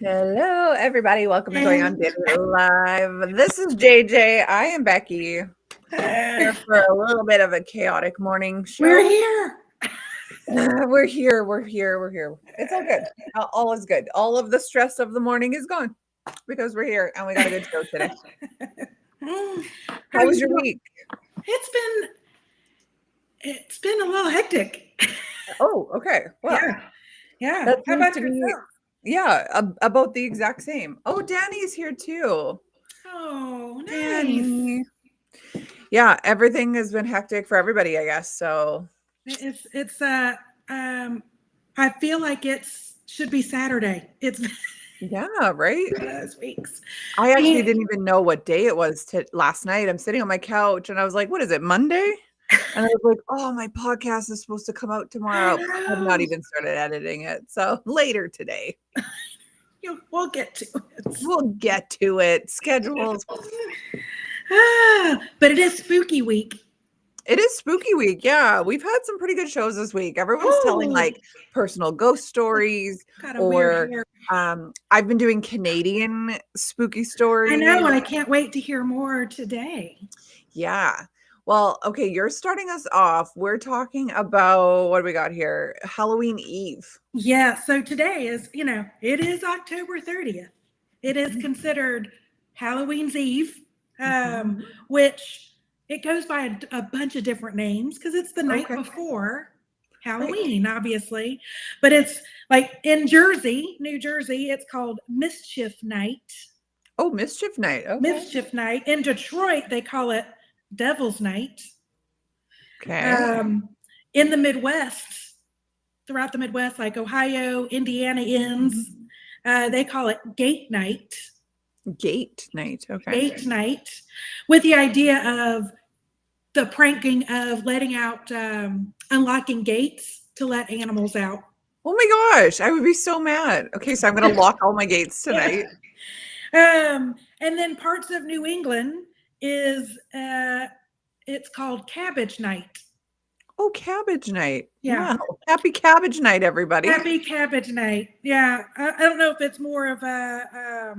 Hello, everybody. Welcome to Going on Daily Live. This is JJ. I am Becky. Here for a little bit of a chaotic morning show. We're here. We're here. We're here. We're here. It's all good. All is good. All of the stress of the morning is gone because we're here and we got a good show today. How was your week? It's been a little hectic. Oh, okay. Well, yeah. That How about seems to be, yourself? yeah, about the exact same. Oh, Danny's here too. Oh, nice. Danny. Yeah, everything has been hectic for everybody, I guess. So It's I feel like should be Saturday. It's yeah, right. those weeks. I actually didn't even know what day it was last night. I'm sitting on my couch and I was like, what is it, Monday? And I was like, oh, my podcast is supposed to come out tomorrow. I have not even started editing it. So later today. We'll get to it. We'll get to it. Schedules. But it is spooky week. It is spooky week. Yeah. We've had some pretty good shows this week. Everyone's telling like personal ghost stories, or I've been doing Canadian spooky stories. I know. I can't wait to hear more today. Yeah. Well, okay, you're starting us off. We're talking about, what do we got here? Halloween Eve. Yeah, so today is, it is October 30th. It is considered Halloween's Eve, which it goes by a bunch of different names because it's the night before Halloween, obviously. But it's like in New Jersey, it's called Mischief Night. Oh, Mischief Night. Okay. Mischief Night. In Detroit, they call it Devil's Night. Okay. In the Midwest, throughout the Midwest, like Ohio, Indiana ends, they call it Gate Night. Gate Night. Okay. Gate Night, with the idea of the pranking of letting out, unlocking gates to let animals out. Oh my gosh, I would be so mad. Okay, so I'm going to lock all my gates tonight. And then parts of New England is it's called Cabbage Night. Oh, Cabbage Night. Yeah. Wow. Happy Cabbage Night, everybody. Happy Cabbage Night. Yeah. I don't know if it's more of a,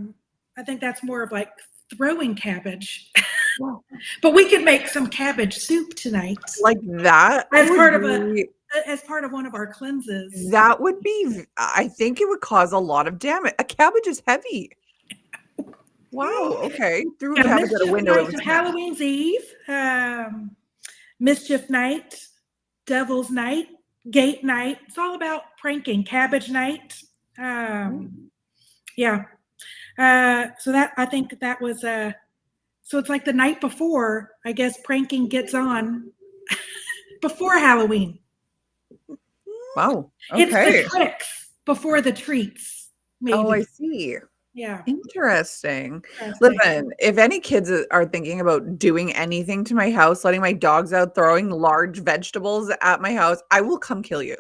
I think that's more of like throwing cabbage. Wow. But we could make some cabbage soup tonight. Like that? As part of one of our cleanses. That would be, I think it would cause a lot of damage. A cabbage is heavy. Wow. Okay. Threw a cabbage at a window. It was Halloween's Eve, Mischief Night, Devil's Night, Gate Night. It's all about pranking. Cabbage Night. Yeah. So that, I think that was so it's like the night before, I guess pranking gets on before Halloween. Wow. Okay. It's the tricks before the treats. Maybe. Oh, I see. Yeah. Interesting. Listen, if any kids are thinking about doing anything to my house, letting my dogs out, throwing large vegetables at my house, I will come kill you.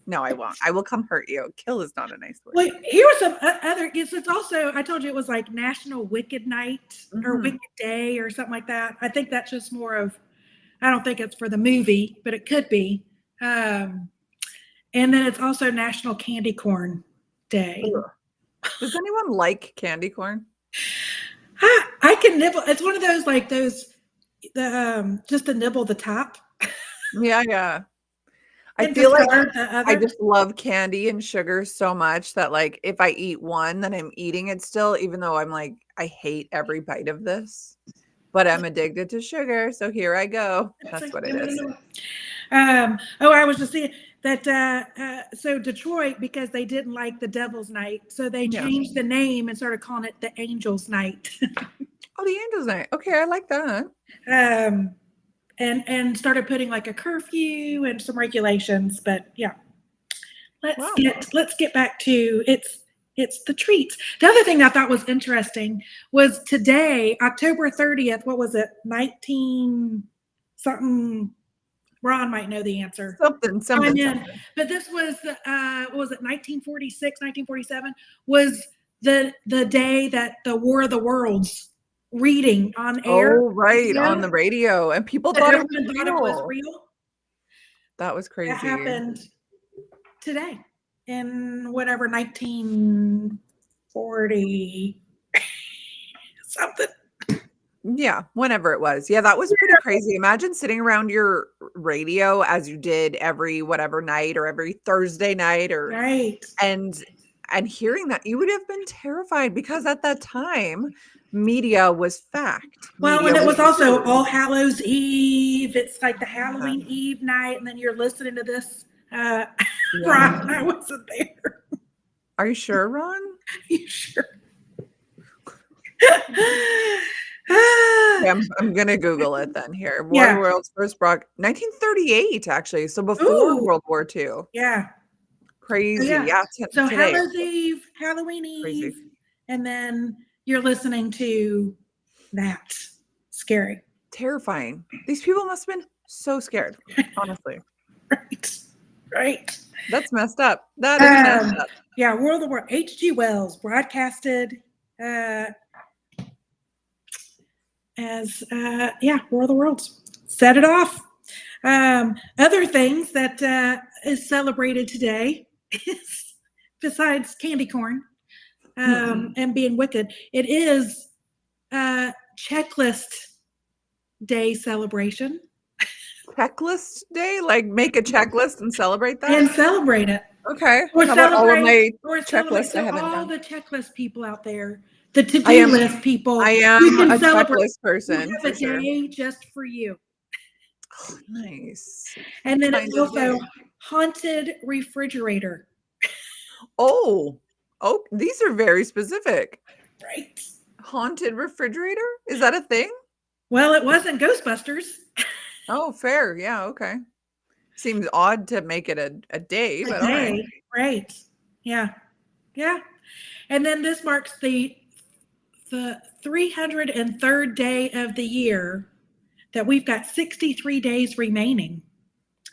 No, I won't. I will come hurt you. Kill is not a nice word. Well, here are some other gifts. It's also, I told you it was like National Wicked Night or Wicked Day or something like that. I think that's just more of, I don't think it's for the movie, but it could be. And then it's also National Candy Corn Day. Ugh. Does anyone like candy corn? I can nibble. It's one of those like those, just to nibble the top. Yeah. I feel like I just love candy and sugar so much that like if I eat one, then I'm eating it still, even though I'm like, I hate every bite of this. But I'm addicted to sugar, so here I go. That's what it is. I was just saying that so Detroit, because they didn't like the Devil's Night, so they changed the name and started calling it the Angel's Night. Oh, the Angel's Night. Okay, I like that. And started putting like a curfew and some regulations, but yeah. Let's get back to it's the treats. The other thing I thought was interesting was today, October 30th, what was it? 19 something. Ron might know the answer. Something. But this was what was it, 1946, 1947 was the day that the War of the Worlds reading on air. Oh, right, on the radio. And people thought it was real. That was crazy. That happened today in whatever 1940 40 something. Yeah, whenever it was. Yeah, that was pretty crazy. Imagine sitting around your radio as you did every whatever night or every Thursday night or right. And hearing that, you would have been terrified because at that time media was fact. Well, Media and it was also true. All Hallows Eve. It's like the Halloween Eve night, and then you're listening to this. Ron, I wasn't there. Are you sure, Ron? You sure? Yeah, I'm gonna Google it then here. War of the Worlds first broad 1938, actually. So before World War II. Yeah. Crazy. So today. Hallows Eve, Halloween Eve, and then you're listening to that. Scary. Terrifying. These people must have been so scared, honestly. Right. That's messed up. That is messed up. Yeah, World of War. H.G. Wells broadcasted as War of the Worlds. Set it off. Other things that is celebrated today is, besides candy corn and being wicked, it is checklist day celebration. Checklist day? Like make a checklist and celebrate that? And celebrate it. Okay. How about all of my checklists I haven't all done? the checklist people out there, the to-do list people. I am a checklist person. We have a day just for you. Oh, nice. And then it's also haunted refrigerator. Oh, these are very specific. Right. Haunted refrigerator? Is that a thing? Well, it wasn't Ghostbusters. Oh, fair. Yeah. Okay. Seems odd to make it a day, but all right. Right. Yeah. Yeah. And then this marks the 303rd day of the year that we've got 63 days remaining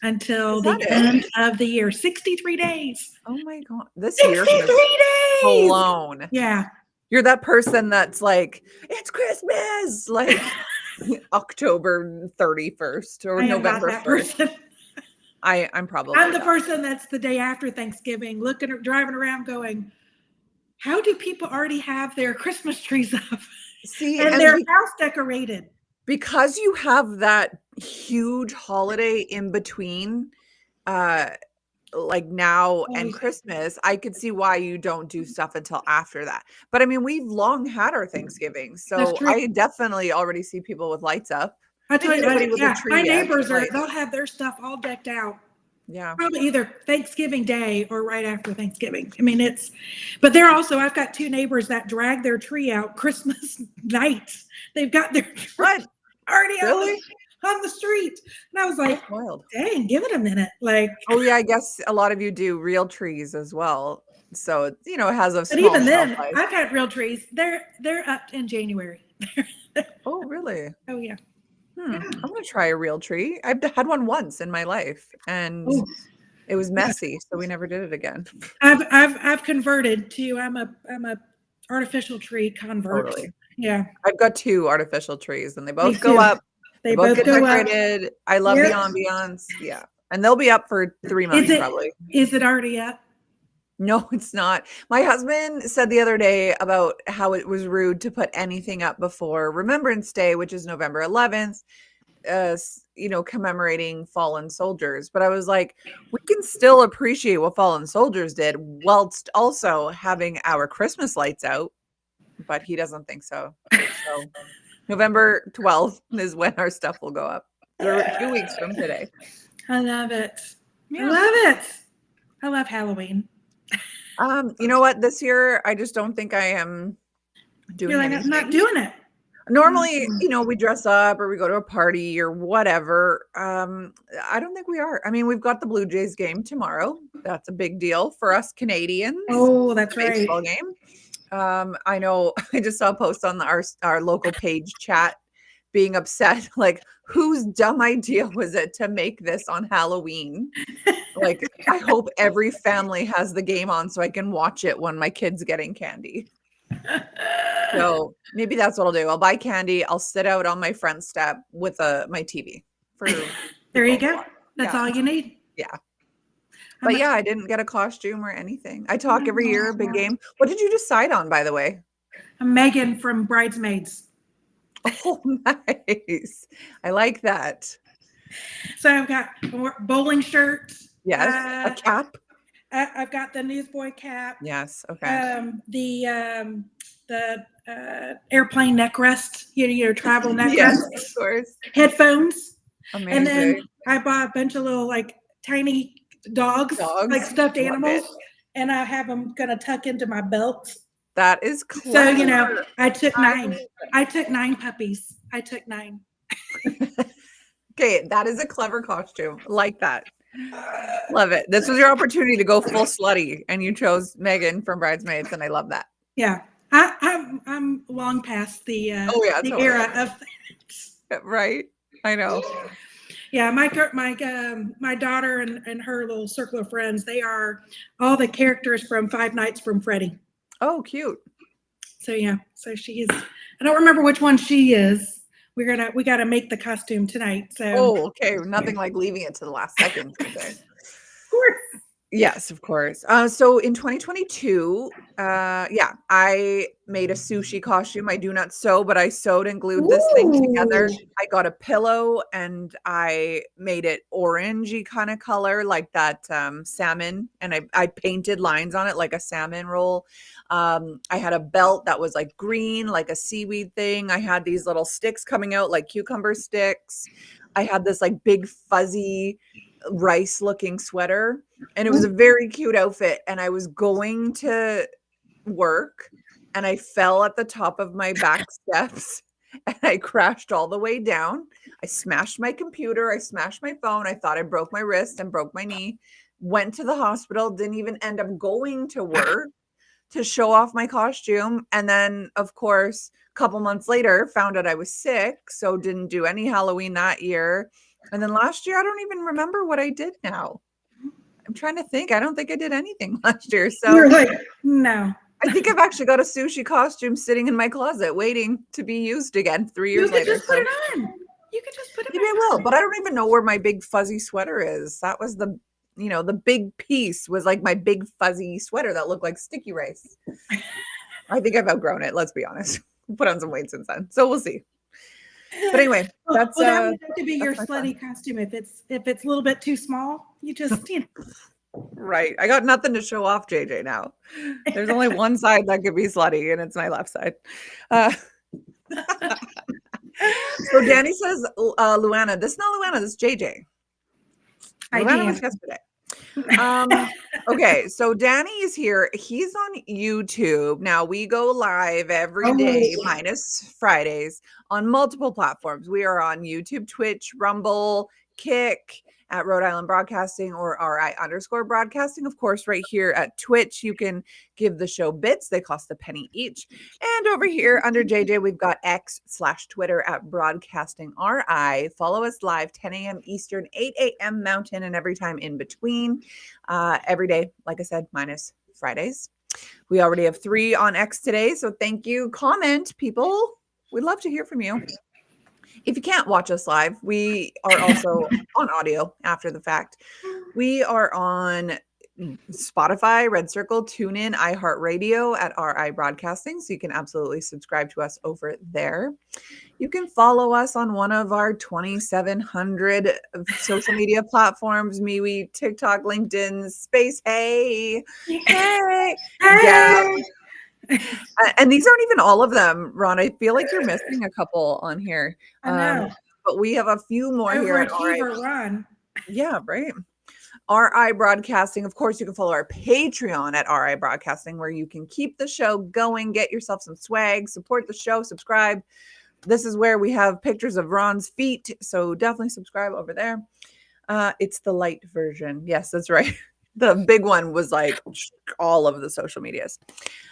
until the end of the year. 63 days. Oh my God. This 63 year days alone. Yeah. You're that person that's like, it's Christmas, like October 31st or November 1st. I'm the person that's the day after Thanksgiving, driving around going, how do people already have their Christmas trees up? See, and their house decorated? Because you have that huge holiday in between, like now and Christmas, I could see why you don't do stuff until after that. But I mean, we've long had our Thanksgiving, so I definitely already see people with lights up. I tell you, my neighbors they'll have their stuff all decked out. Yeah. Probably either Thanksgiving Day or right after Thanksgiving. I mean, but they're also, I've got two neighbors that drag their tree out Christmas night. They've got their tree already on the street. And I was like, dang, give it a minute. Like, oh yeah, I guess a lot of you do real trees as well. So, it has a small But even then, I've had real trees. They're up in January. Oh, really? Oh, yeah. I'm gonna try a real tree. I've had one once in my life, and it was messy, so we never did it again. I've converted to I'm a artificial tree convert. Totally. Yeah, I've got 2 artificial trees, and they both go up. They both get decorated. I love the ambiance. Yeah, and they'll be up for 3 months probably. Is it already up? No, it's not. My husband said the other day about how it was rude to put anything up before Remembrance Day, which is November 11th, commemorating fallen soldiers. But I was like, we can still appreciate what fallen soldiers did whilst also having our Christmas lights out. But he doesn't think so. So November 12th is when our stuff will go up. They're 2 weeks from today. I love it. Yeah. I love it. I love Halloween. You know what? This year, I just don't think I am doing it. I'm not doing it. Normally, we dress up or we go to a party or whatever. I don't think we are. I mean, we've got the Blue Jays game tomorrow. That's a big deal for us Canadians. Oh, that's right. Baseball game. I know I just saw a post on our local page chat being upset, like, whose dumb idea was it to make this on Halloween? Like, I hope every family has the game on so I can watch it when my kid's getting candy. So maybe that's what I'll do. I'll buy candy. I'll sit out on my front step with my TV. There you go. That's all you need. Yeah. But yeah, I didn't get a costume or anything. I talk every year, big game. What did you decide on, by the way? Megan from Bridesmaids. Oh, nice. I like that. So I've got bowling shirts. Yes. A cap. I've got the newsboy cap. Yes. Okay. The airplane neck rest. Travel neck yes, rest. Of course. Headphones. Amazing. And then I bought a bunch of little like tiny dogs. Like stuffed animals, and I have them gonna tuck into my belt. That is clever. So I took 9. I took 9 puppies. I took 9. Okay, that is a clever costume. Like that. Love it. This was your opportunity to go full slutty, and you chose Megan from Bridesmaids, and I love that. Yeah, I'm long past the era of that. Right. I know. Yeah, my daughter and her little circle of friends, they are all the characters from Five Nights from Freddy. Oh, cute. So she is. I don't remember which one she is. We gotta make the costume tonight. So okay. Nothing like leaving it to the last second. Of course. Yes, of course. So in 2022, I made a sushi costume. I do not sew, but I sewed and glued this thing together. I got a pillow and I made it orangey kind of color, like that salmon. And I painted lines on it like a salmon roll. I had a belt that was like green, like a seaweed thing. I had these little sticks coming out like cucumber sticks. I had this like big fuzzy rice looking sweater, and it was a very cute outfit. And I was going to work and I fell at the top of my back steps and I crashed all the way down. I smashed my computer. I smashed my phone. I thought I broke my wrist and broke my knee. Went to the hospital, didn't even end up going to work to show off my costume. And then, of course, a couple months later, found out I was sick. So didn't do any Halloween that year. And then last year, I don't even remember what I did now. I'm trying to think. I don't think I did anything last year. So you're like, no. I think I've actually got a sushi costume sitting in my closet waiting to be used again 3 years later. You could just put it on. You could just put it on. Maybe I will, but I don't even know where my big fuzzy sweater is. That was the big piece was like my big fuzzy sweater that looked like sticky rice. I think I've outgrown it. Let's be honest. Put on some weight since then. So we'll see. But anyway, that could be your slutty costume. If it's a little bit too small, you just Right. I got nothing to show off, JJ, now. There's only one side that could be slutty, and it's my left side. So Danny says, Luana. This is not Luana, this is JJ. Luana was yesterday. Okay, so Danny is here. He's on YouTube. Now we go live every day minus Fridays on multiple platforms. We are on YouTube, Twitch, Rumble, Kick, at Rhode Island Broadcasting or RI_broadcasting. Of course, right here at Twitch, you can give the show bits. They cost a penny each. And over here under JJ, we've got X/Twitter at Broadcasting RI. Follow us live 10 a.m. Eastern, 8 a.m. Mountain, and every time in between. Every day, like I said, minus Fridays. We already have 3 on X today. So thank you. Comment, people. We'd love to hear from you. If you can't watch us live, we are also on audio after the fact. We are on Spotify, Red Circle, TuneIn, iHeartRadio at RI Broadcasting. So you can absolutely subscribe to us over there. You can follow us on one of our 2,700 social media platforms, MeWe, TikTok, LinkedIn, Space. Hey. Yeah. And these aren't even all of them, Ron. I feel like you're missing a couple on here. I know. But we have a few more here at RI. Ron. Yeah, right. RI Broadcasting. Of course, you can follow our Patreon at RI Broadcasting, where you can keep the show going, get yourself some swag, support the show, subscribe. This is where we have pictures of Ron's feet, so definitely subscribe over there. It's the light version. Yes, that's right. The big one was like all of the social medias.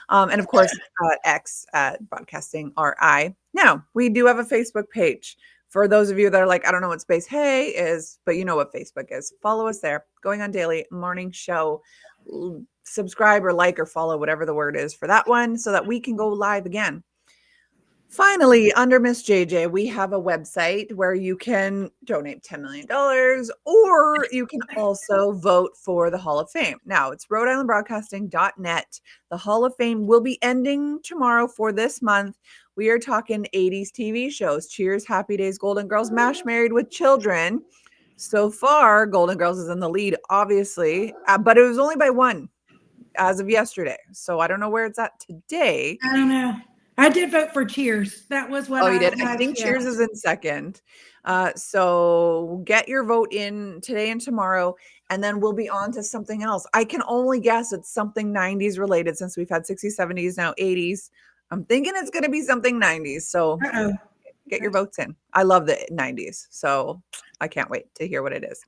And of course, X at Broadcasting RI. Now, we do have a Facebook page. For those of you that are like, I don't know what Space Hey is, but you know what Facebook is. Follow us there. Going on daily morning show. Subscribe or like or follow, whatever the word is for that one, so that we can go live again. Finally, under Miss JJ, we have a website where you can donate $10 million, or you can also vote for the Hall of Fame. Now, it's RhodeIslandBroadcasting.net. The Hall of Fame will be ending tomorrow for this month. We are talking 80s TV shows. Cheers, Happy Days, Golden Girls, MASH, Married with Children. So far, Golden Girls is in the lead, obviously, but it was only by one as of yesterday. So I don't know where it's at today. I don't know. I did vote for Cheers. That was what you did. I think Cheers is in second. So get your vote in today and tomorrow, and then we'll be on to something else. I can only guess it's something 90s related since we've had 60s, 70s, now 80s. I'm thinking it's going to be something 90s. So get your votes in. I love the 90s. So I can't wait to hear what it is.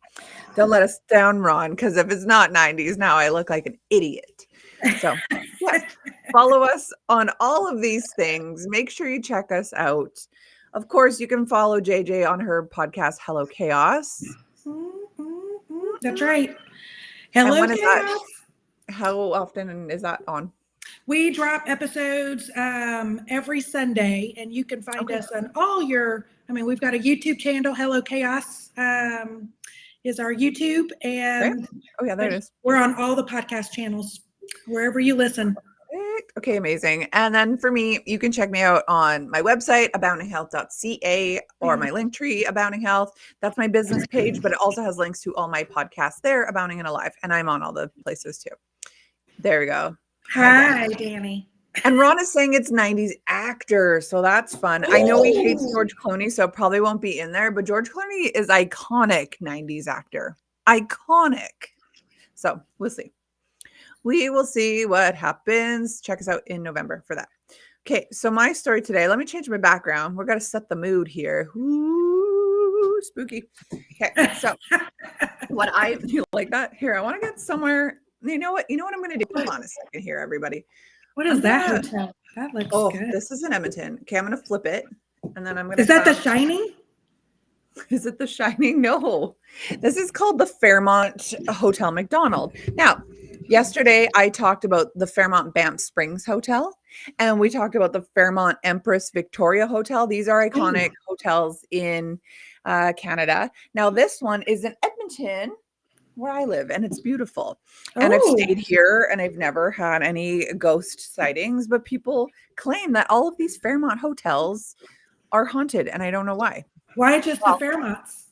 Don't let us down, Ron, because if it's not 90s, now I look like an idiot. So yeah, follow us on all of these things. Make sure you check us out. Of course, you can follow JJ on her podcast, Hello Chaos. That's right. Hello Chaos. How often is that on? We drop episodes every Sunday, and you can find us on all your, we've got a YouTube channel, Hello Chaos is our YouTube. And there it is. We're on all the podcast channels, wherever you listen. Okay, amazing. And then for me, you can check me out on my website, aboundinghealth.ca, or my link tree, Abounding Health. That's my business page, but it also has links to all my podcasts there, Abounding and Alive. And I'm on all the places too. There we go. Hi, Danny. And Ron is saying it's 90s actor, so that's fun. I know he hates George Clooney, so it probably won't be in there, but George Clooney is iconic 90s actor. Iconic. So we'll see. We will see what happens. Check us out in November for that. Okay, so my story today, let me change my background. We're going to set the mood here. Ooh, spooky. Okay, so you like that? Here, I want to get somewhere. You know what I'm going to do? Hold on a second here, everybody. What is that hotel? That looks good. This is in Edmonton. Okay, I'm going to flip it, and then I'm going to. Is that The Shining? Is it The Shining? No. This is called the Fairmont Hotel MacDonald. Now, yesterday I talked about the Fairmont Banff Springs Hotel, and we talked about the Fairmont Empress Victoria Hotel. These are iconic hotels in Canada. Now, this one is in Edmonton, where I live, and it's beautiful. And I've stayed here, and I've never had any ghost sightings, but people claim that all of these Fairmont hotels are haunted, and I don't know why. Why just the Fairmonts?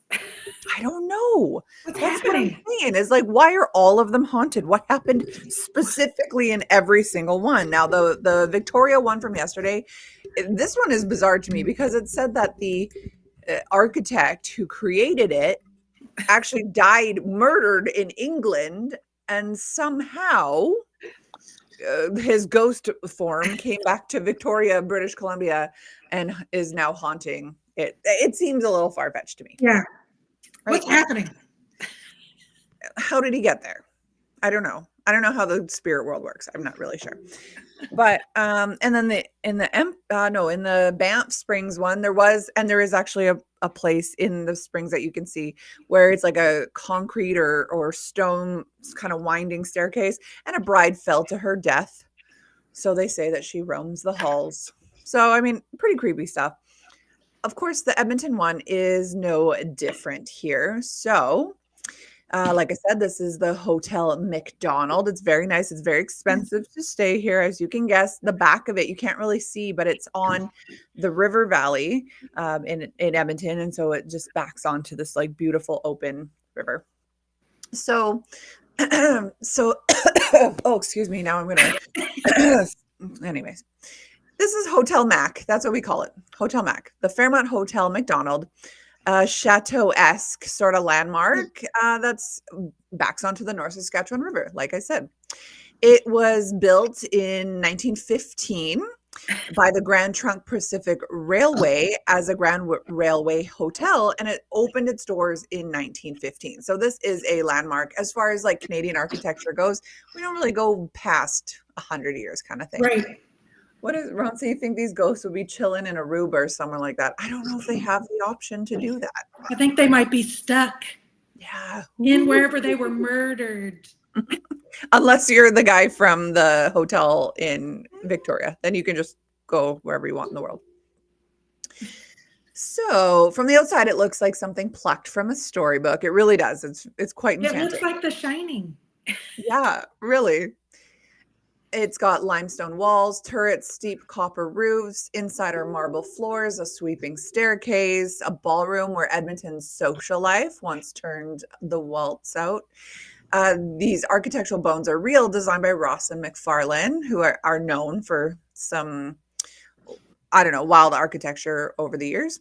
I don't know. That's happening. What I'm saying is, why are all of them haunted? What happened specifically in every single one? Now, the Victoria one from yesterday, this one is bizarre to me because it said that the architect who created it actually murdered in England, and somehow his ghost form came back to Victoria, British Columbia, and is now haunting it. It seems a little far-fetched to me. Yeah. Right? What's happening? How did he get there? I don't know. I don't know how the spirit world works. I'm not really sure. But and then in the Banff Springs one, there is actually a place in the springs that you can see where it's like a concrete or stone kind of winding staircase, and a bride fell to her death. So they say that she roams the halls. So pretty creepy stuff. Of course, the Edmonton one is no different here. So like I said, this is the Hotel MacDonald. It's very nice. It's very expensive to stay here, as you can guess. The back of it, you can't really see, but it's on the river valley in Edmonton. And so it just backs onto this beautiful open river. So, oh, excuse me. Now I'm going to, anyways, this is Hotel Mac. That's what we call it. Hotel Mac, the Fairmont Hotel MacDonald. Chateau-esque sort of landmark that's backs onto the North Saskatchewan River, like I said. It was built in 1915 by the Grand Trunk Pacific Railway as a Grand Railway Hotel, and it opened its doors in 1915. So this is a landmark. As far as Canadian architecture goes, we don't really go past 100 years kind of thing. Right. What is Ron? So you think these ghosts would be chilling in Aruba or somewhere like that? I don't know if they have the option to do that. I think they might be stuck. Yeah. In wherever they were murdered. Unless you're the guy from the hotel in Victoria, then you can just go wherever you want in the world. So from the outside, it looks like something plucked from a storybook. It really does. It's quite enchanting. It looks like The Shining. Yeah, really. It's got limestone walls, turrets, steep copper roofs, inside are marble floors, a sweeping staircase, a ballroom where Edmonton's social life once turned the waltz out. These architectural bones are real, designed by Ross and McFarlane, who are known for some, I don't know, wild architecture over the years.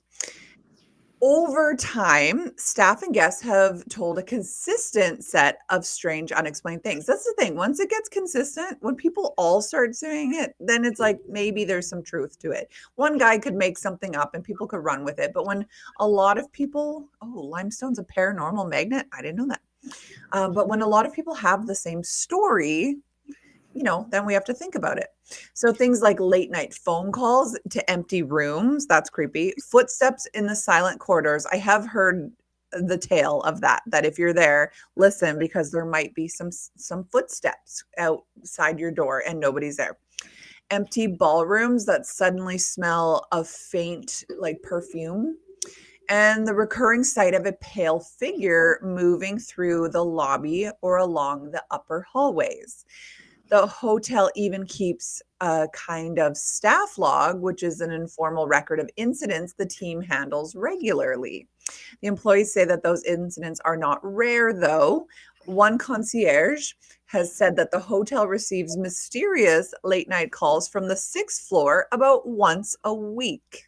Over time, staff and guests have told a consistent set of strange, unexplained things. That's the thing. Once it gets consistent, when people all start saying it, then it's like maybe there's some truth to it. One guy could make something up and people could run with it. But when a lot of people, limestone's a paranormal magnet. I didn't know that. But when a lot of people have the same story, then we have to think about it. So things like late night phone calls to empty rooms, that's creepy. Footsteps in the silent corridors. I have heard the tale of that if you're there, listen, because there might be some footsteps outside your door and nobody's there. Empty ballrooms that suddenly smell of faint like perfume. And the recurring sight of a pale figure moving through the lobby or along the upper hallways. The hotel even keeps a kind of staff log, which is an informal record of incidents the team handles regularly. The employees say that those incidents are not rare, though. One concierge has said that the hotel receives mysterious late night calls from the 6th floor about once a week.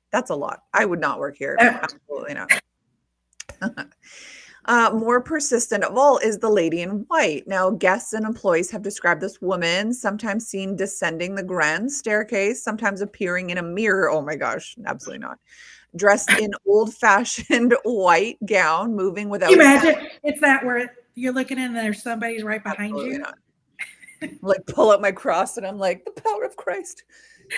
That's a lot. I would not work here. Absolutely not. More persistent of all is the lady in white. Now, guests and employees have described this woman, sometimes seen descending the grand staircase, sometimes appearing in a mirror. Oh my gosh, absolutely not. Dressed in old-fashioned white gown, moving without. Can you imagine? It's that where you're looking and there's somebody's right behind absolutely you. Not. Like pull up my cross and I'm like, the power of Christ.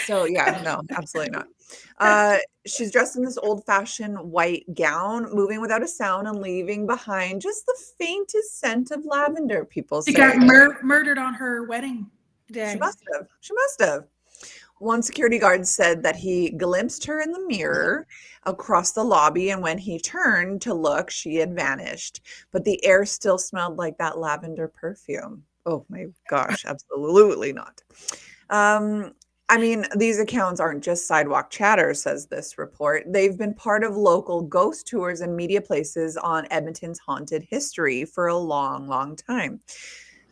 So yeah, no, absolutely not. She's dressed in this old-fashioned white gown, moving without a sound and leaving behind just the faintest scent of lavender, people say. She got murdered on her wedding day. She must have. One security guard said that he glimpsed her in the mirror across the lobby, and when he turned to look, she had vanished. But the air still smelled like that lavender perfume. Oh my gosh, absolutely not. I mean, these accounts aren't just sidewalk chatter, says this report. They've been part of local ghost tours and media places on Edmonton's haunted history for a long, long time.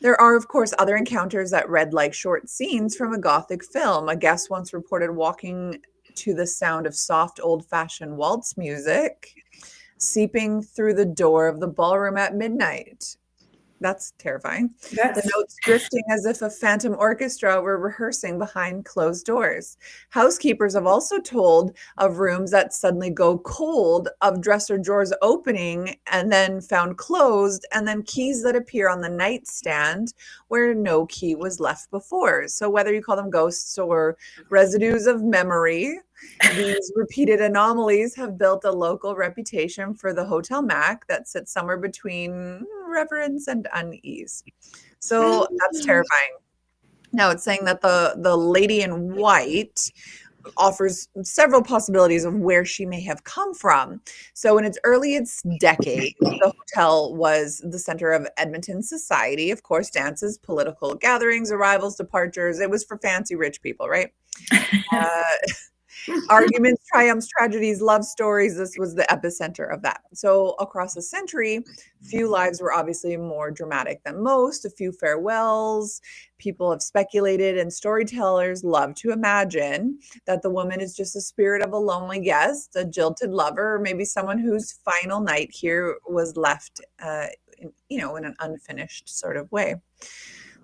There are, of course, other encounters that read like short scenes from a Gothic film. A guest once reported walking to the sound of soft, old-fashioned waltz music seeping through the door of the ballroom at midnight. That's terrifying. The notes drifting as if a phantom orchestra were rehearsing behind closed doors. Housekeepers have also told of rooms that suddenly go cold, of dresser drawers opening and then found closed, and then keys that appear on the nightstand where no key was left before. So whether you call them ghosts or residues of memory, these repeated anomalies have built a local reputation for the Hotel Mac that sits somewhere between reverence and unease. So that's terrifying. Now it's saying that the lady in white offers several possibilities of where she may have come from. So in its earliest decade, the hotel was the center of Edmonton society. Of course, dances, political gatherings, arrivals, departures. It was for fancy rich people, right? Arguments, triumphs, tragedies, love stories. This was the epicenter of that. So across the century, few lives were obviously more dramatic than most. A few farewells. People have speculated, and storytellers love to imagine that the woman is just a spirit of a lonely guest, a jilted lover, or maybe someone whose final night here was left, in an unfinished sort of way.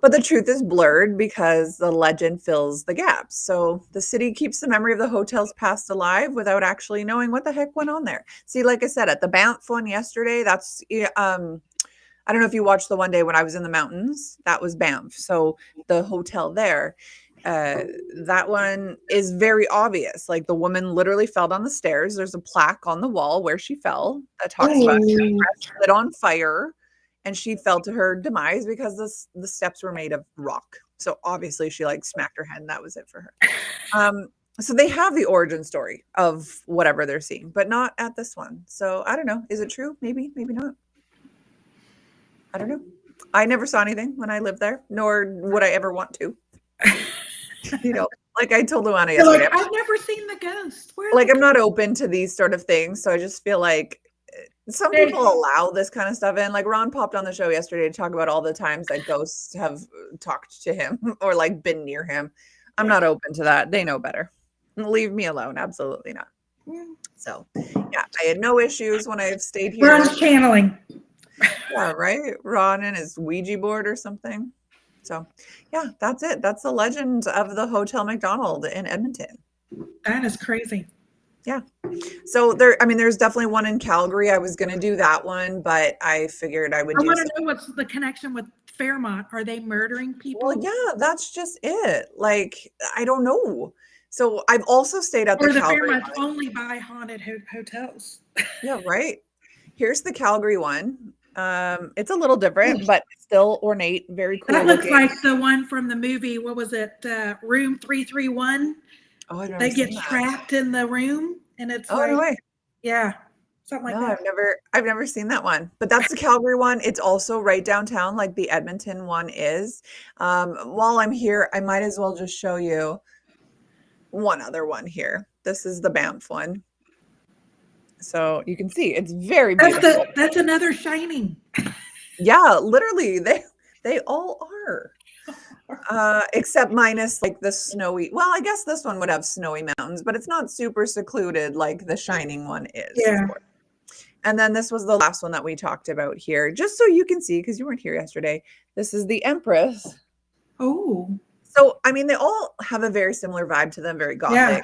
But the truth is blurred because the legend fills the gaps. So the city keeps the memory of the hotel's past alive without actually knowing what the heck went on there. See, like I said, at the Banff one yesterday, that's, I don't know if you watched the one day when I was in the mountains, that was Banff. So the hotel there, that one is very obvious. Like the woman literally fell down the stairs. There's a plaque on the wall where she fell that talks about she lit on fire. And she fell to her demise because the steps were made of rock. So obviously she like smacked her head and that was it for her. So they have the origin story of whatever they're seeing, but not at this one. So I don't know. Is it true? Maybe, maybe not. I don't know. I never saw anything when I lived there, nor would I ever want to. Like I told Luana yesterday. Like, I've never seen the ghost. Like I'm not open to these sort of things. So I just feel like some people allow this kind of stuff in. Like Ron popped on the show yesterday to talk about all the times that ghosts have talked to him or like been near him. I'm not open to that. They know better. Leave me alone. Absolutely not. So yeah, I had no issues when I've stayed here. Ron's channeling. Yeah, right. Ron and his Ouija board or something. So yeah, that's it. That's the legend of the Hotel MacDonald in Edmonton. That is crazy. Yeah. So there's definitely one in Calgary. I was going to do that one, but I figured I would I want to know what's the connection with Fairmont. Are they murdering people? Well, yeah, that's just it. Like, I don't know. So I've also stayed at the Calgary Fairmont only buy haunted hotels. Yeah, right. Here's the Calgary one. It's a little different, but still ornate, very cool. That looks like the one from the movie. What was it? Room 331. Oh, I don't know. They get trapped in the room, and it's no way. Yeah, something like that. I've never seen that one, but that's the Calgary one. It's also right downtown, like the Edmonton one is. While I'm here, I might as well just show you one other one here. This is the Banff one. So you can see it's very beautiful. That's another Shining. Yeah, literally, they all are. Except minus like the snowy. Well, I guess this one would have snowy mountains, but it's not super secluded like the Shining one is. Yeah. And then this was the last one that we talked about here, just so you can see, because you weren't here yesterday. This is the Empress. Oh. So, I mean, they all have a very similar vibe to them, very gothic,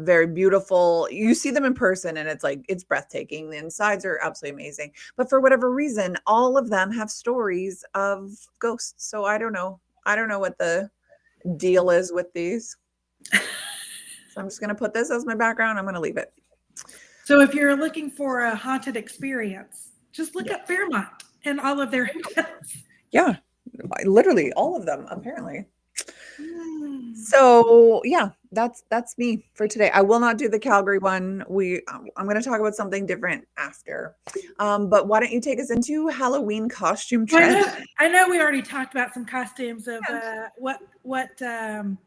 very beautiful. You see them in person and it's breathtaking. The insides are absolutely amazing. But for whatever reason, all of them have stories of ghosts. So I don't know. I don't know what the deal is with these. So I'm just going to put this as my background. I'm going to leave it. So if you're looking for a haunted experience, just look up Fairmont and all of their hotels. Yeah, literally all of them, apparently. So yeah, that's me for today. I will not do the Calgary one. I'm going to talk about something different after. But why don't you take us into Halloween costume trends? I know we already talked about some costumes of what I'm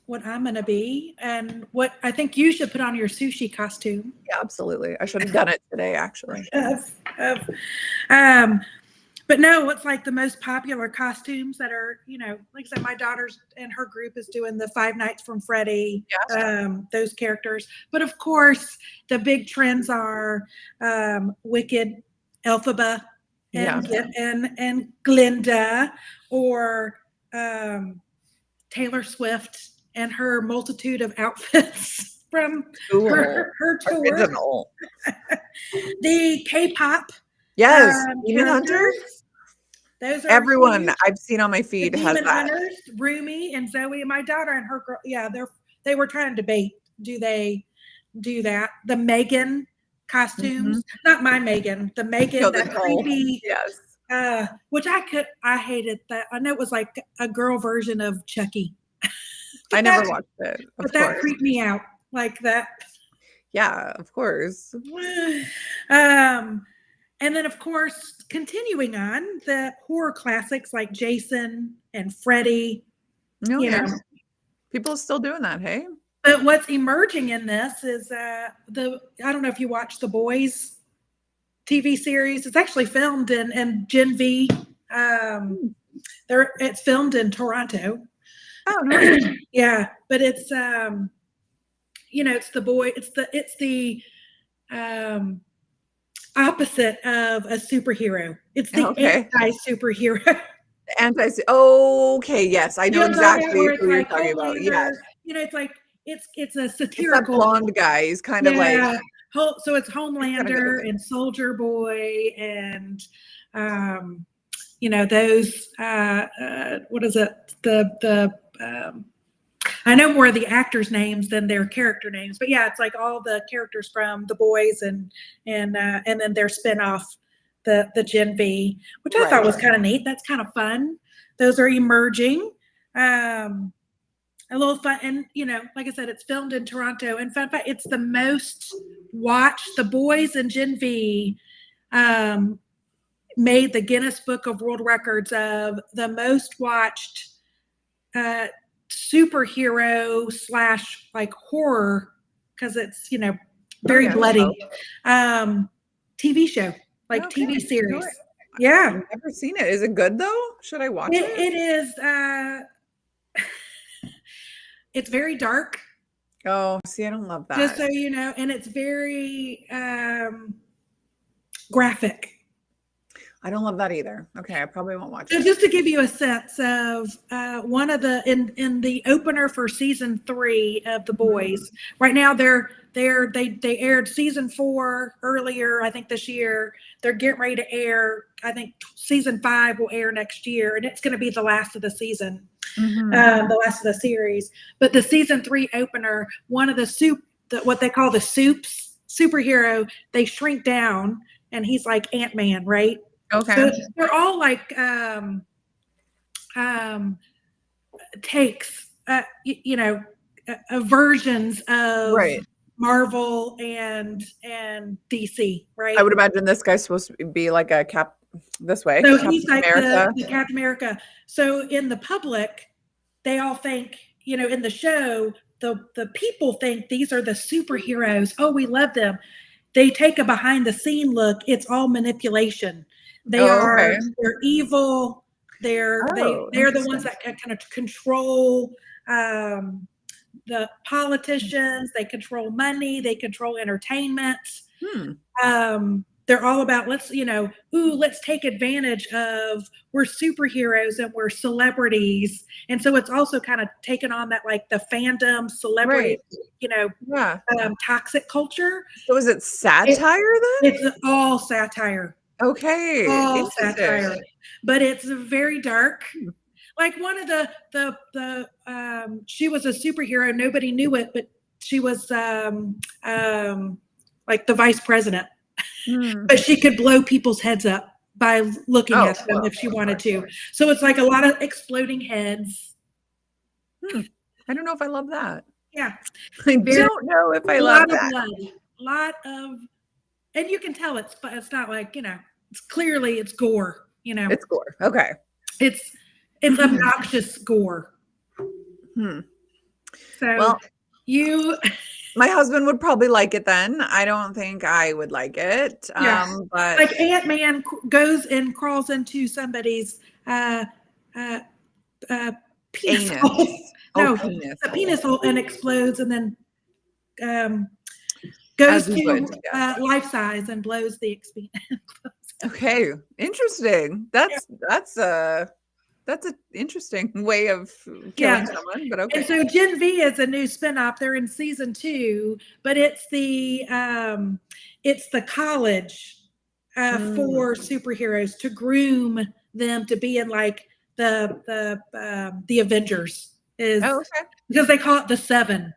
going to be and what I think you should put on your sushi costume. Yeah, absolutely. I should have done it today, actually. But no, what's like the most popular costumes that are, like I said, my daughter's and her group is doing the Five Nights from Freddy, those characters. But of course, the big trends are Wicked, Elphaba, and Glinda, or Taylor Swift and her multitude of outfits from her tour. The K-pop. Yes, Demon Hunters. Those are everyone huge. I've seen on my feed has that. Hunters, Rumi and Zoe, and my daughter and her girl. Yeah, they were trying to debate. Do they do that? The Megan costumes, not my Megan. The Megan, that creepy. Yes. Which I hated that. I know it was like a girl version of Chucky. I never watched it. But that creeped me out like that. Yeah, of course. And then, of course, continuing on, the horror classics like Jason and Freddy. People are still doing that, hey? But what's emerging in this is I don't know if you watch The Boys TV series. It's actually filmed in Gen V. It's filmed in Toronto. Oh, nice. Yeah, but it's it's the boy. It's the opposite of a superhero. It's the anti-superhero. Okay, yes, I know exactly who you're talking about. Yes, it's like it's a satirical. It's that blonde guy. He's kind of like. So it's Homelander and Soldier Boy and those what is it I know more of the actors' names than their character names, but yeah, it's like all the characters from The Boys and then their spinoff, the Gen V, which I thought was kind of neat. That's kind of fun. Those are emerging. a little fun. And, like I said, it's filmed in Toronto. And fun fact, it's the most watched. The boys and Gen V made the Guinness Book of World Records of the most watched superhero / like horror, because it's, very bloody, TV show, like TV series. Yeah. I've never seen it. Is it good though? Should I watch it? It is. It's very dark. Oh, see, I don't love that. Just so you know, and it's very graphic. I don't love that either. Okay, I probably won't watch it. So just to give you a sense of one of the in the opener for season 3 of The Boys, right now they aired season 4 earlier, I think this year. They're getting ready to air, I think season 5 will air next year, and it's going to be the last of the season, the last of the series. But the season 3 opener, one of what they call the soups superhero, they shrink down, and he's like Ant-Man, right? Okay. So they're all like takes, versions of Marvel and DC, right? I would imagine this guy's supposed to be like a cap this way. So Captain he's like America. the Captain America. So in the public, they all think, in the show, the people think these are the superheroes. Oh, we love them. They take a behind the scene look. It's all manipulation. They're evil. They're the ones that kind of control the politicians. They control money. They control entertainment. They're all about let's take advantage of, we're superheroes and we're celebrities. And so it's also kind of taken on that, like the fandom celebrity, toxic culture. So is it satire then? It's all satire. Okay. All satire. But it's very dark. Like one of the she was a superhero. Nobody knew it, but she was like the vice president. But she could blow people's heads up by looking at them if she wanted to. So it's like a lot of exploding heads. I don't know if I love that. Yeah. I don't know if I love that. A lot of, and you can tell it's not like, it's clearly it's gore, It's gore. Okay. It's obnoxious gore. So my husband would probably like it then. I don't think I would like it. But like Ant-Man goes and crawls into somebody's penis hole. Penis a penis hole, and explodes, and then goes to life size and blows the experience. Okay, interesting. That's an interesting way of killing someone, but okay. And so Gen V is a new spinoff. They're in season 2, but it's the college for superheroes to groom them to be in like the Avengers because they call it the 7.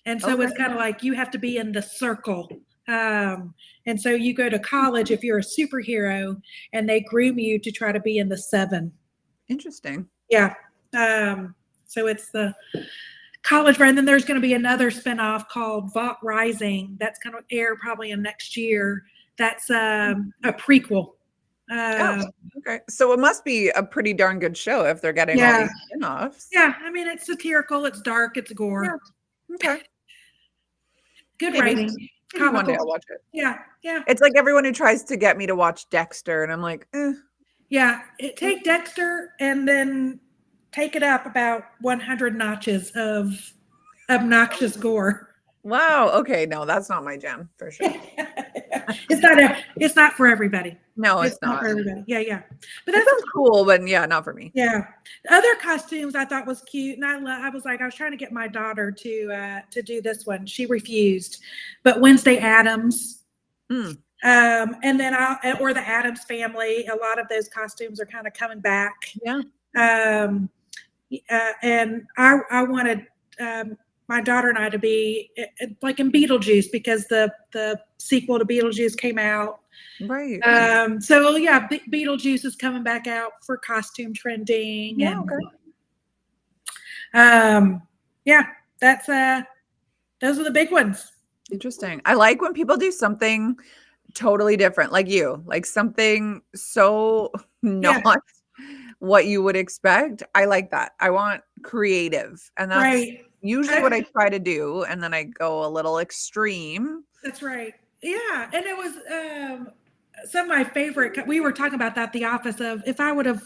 And so it's kind of like you have to be in the circle. And so you go to college if you're a superhero, and they groom you to try to be in the 7. Interesting. Yeah. So it's the college brand. Then there's going to be another spinoff called Vault Rising. That's going to air probably in next year. That's a prequel. Okay. So it must be a pretty darn good show if they're getting all these spinoffs. Yeah. I mean, it's satirical. It's dark. It's gore. Yeah. Okay. Good writing. Maybe one day I'll watch it. Yeah. Yeah. It's like everyone who tries to get me to watch Dexter, and I'm like, Yeah, take Dexter and then take it up about 100 notches of obnoxious gore. Wow. Okay. No, that's not my jam for sure. It's not for everybody. No, it's not for everybody. Yeah. But that sounds cool, but not for me. Yeah. Other costumes I thought was cute, and I was trying to get my daughter to do this one. She refused. But Wednesday Addams. And then or the Addams Family, a lot of those costumes are kind of coming back. Yeah. And I wanted my daughter and I to be like in Beetlejuice, because the sequel to Beetlejuice came out. Right. So yeah, Beetlejuice is coming back out for costume trending. Yeah. And, Yeah, that's those are the big ones. Interesting. I like when people do something totally different, like you, like something so not what you would expect. I like that. I want creative, and that's usually what I try to do, and then I go a little extreme. That's right. Yeah, and it was some of my favorite. We were talking about that, The Office, of if I would have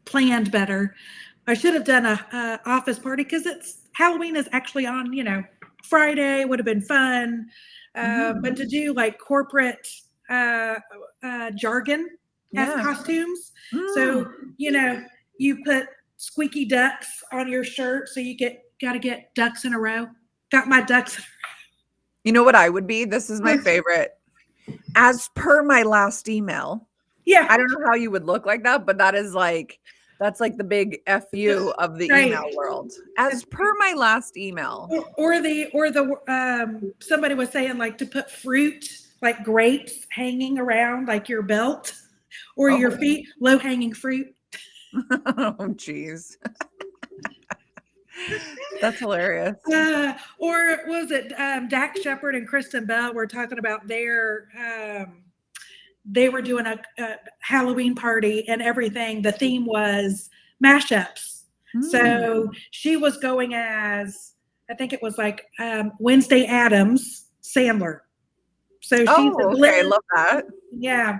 planned better, I should have done a office party, because it's Halloween is actually on, Friday. Would have been fun, but to do like corporate jargon as costumes. So you put squeaky ducks on your shirt, so you got to get ducks in a row. Got my ducks. You know what I would be? This is my favorite. As per my last email. Yeah. I don't know how you would look like that, but that's like the big FU of the email world. As per my last email. Or the somebody was saying, like, to put fruit, like grapes, hanging around like your belt or your feet, low hanging fruit. Oh, geez. That's hilarious. Or was it Dax Shepard and Kristen Bell were talking about they were doing a Halloween party, and everything. The theme was mashups. So she was going as, I think it was like Wednesday Addams Sandler. So she's I love that. Yeah.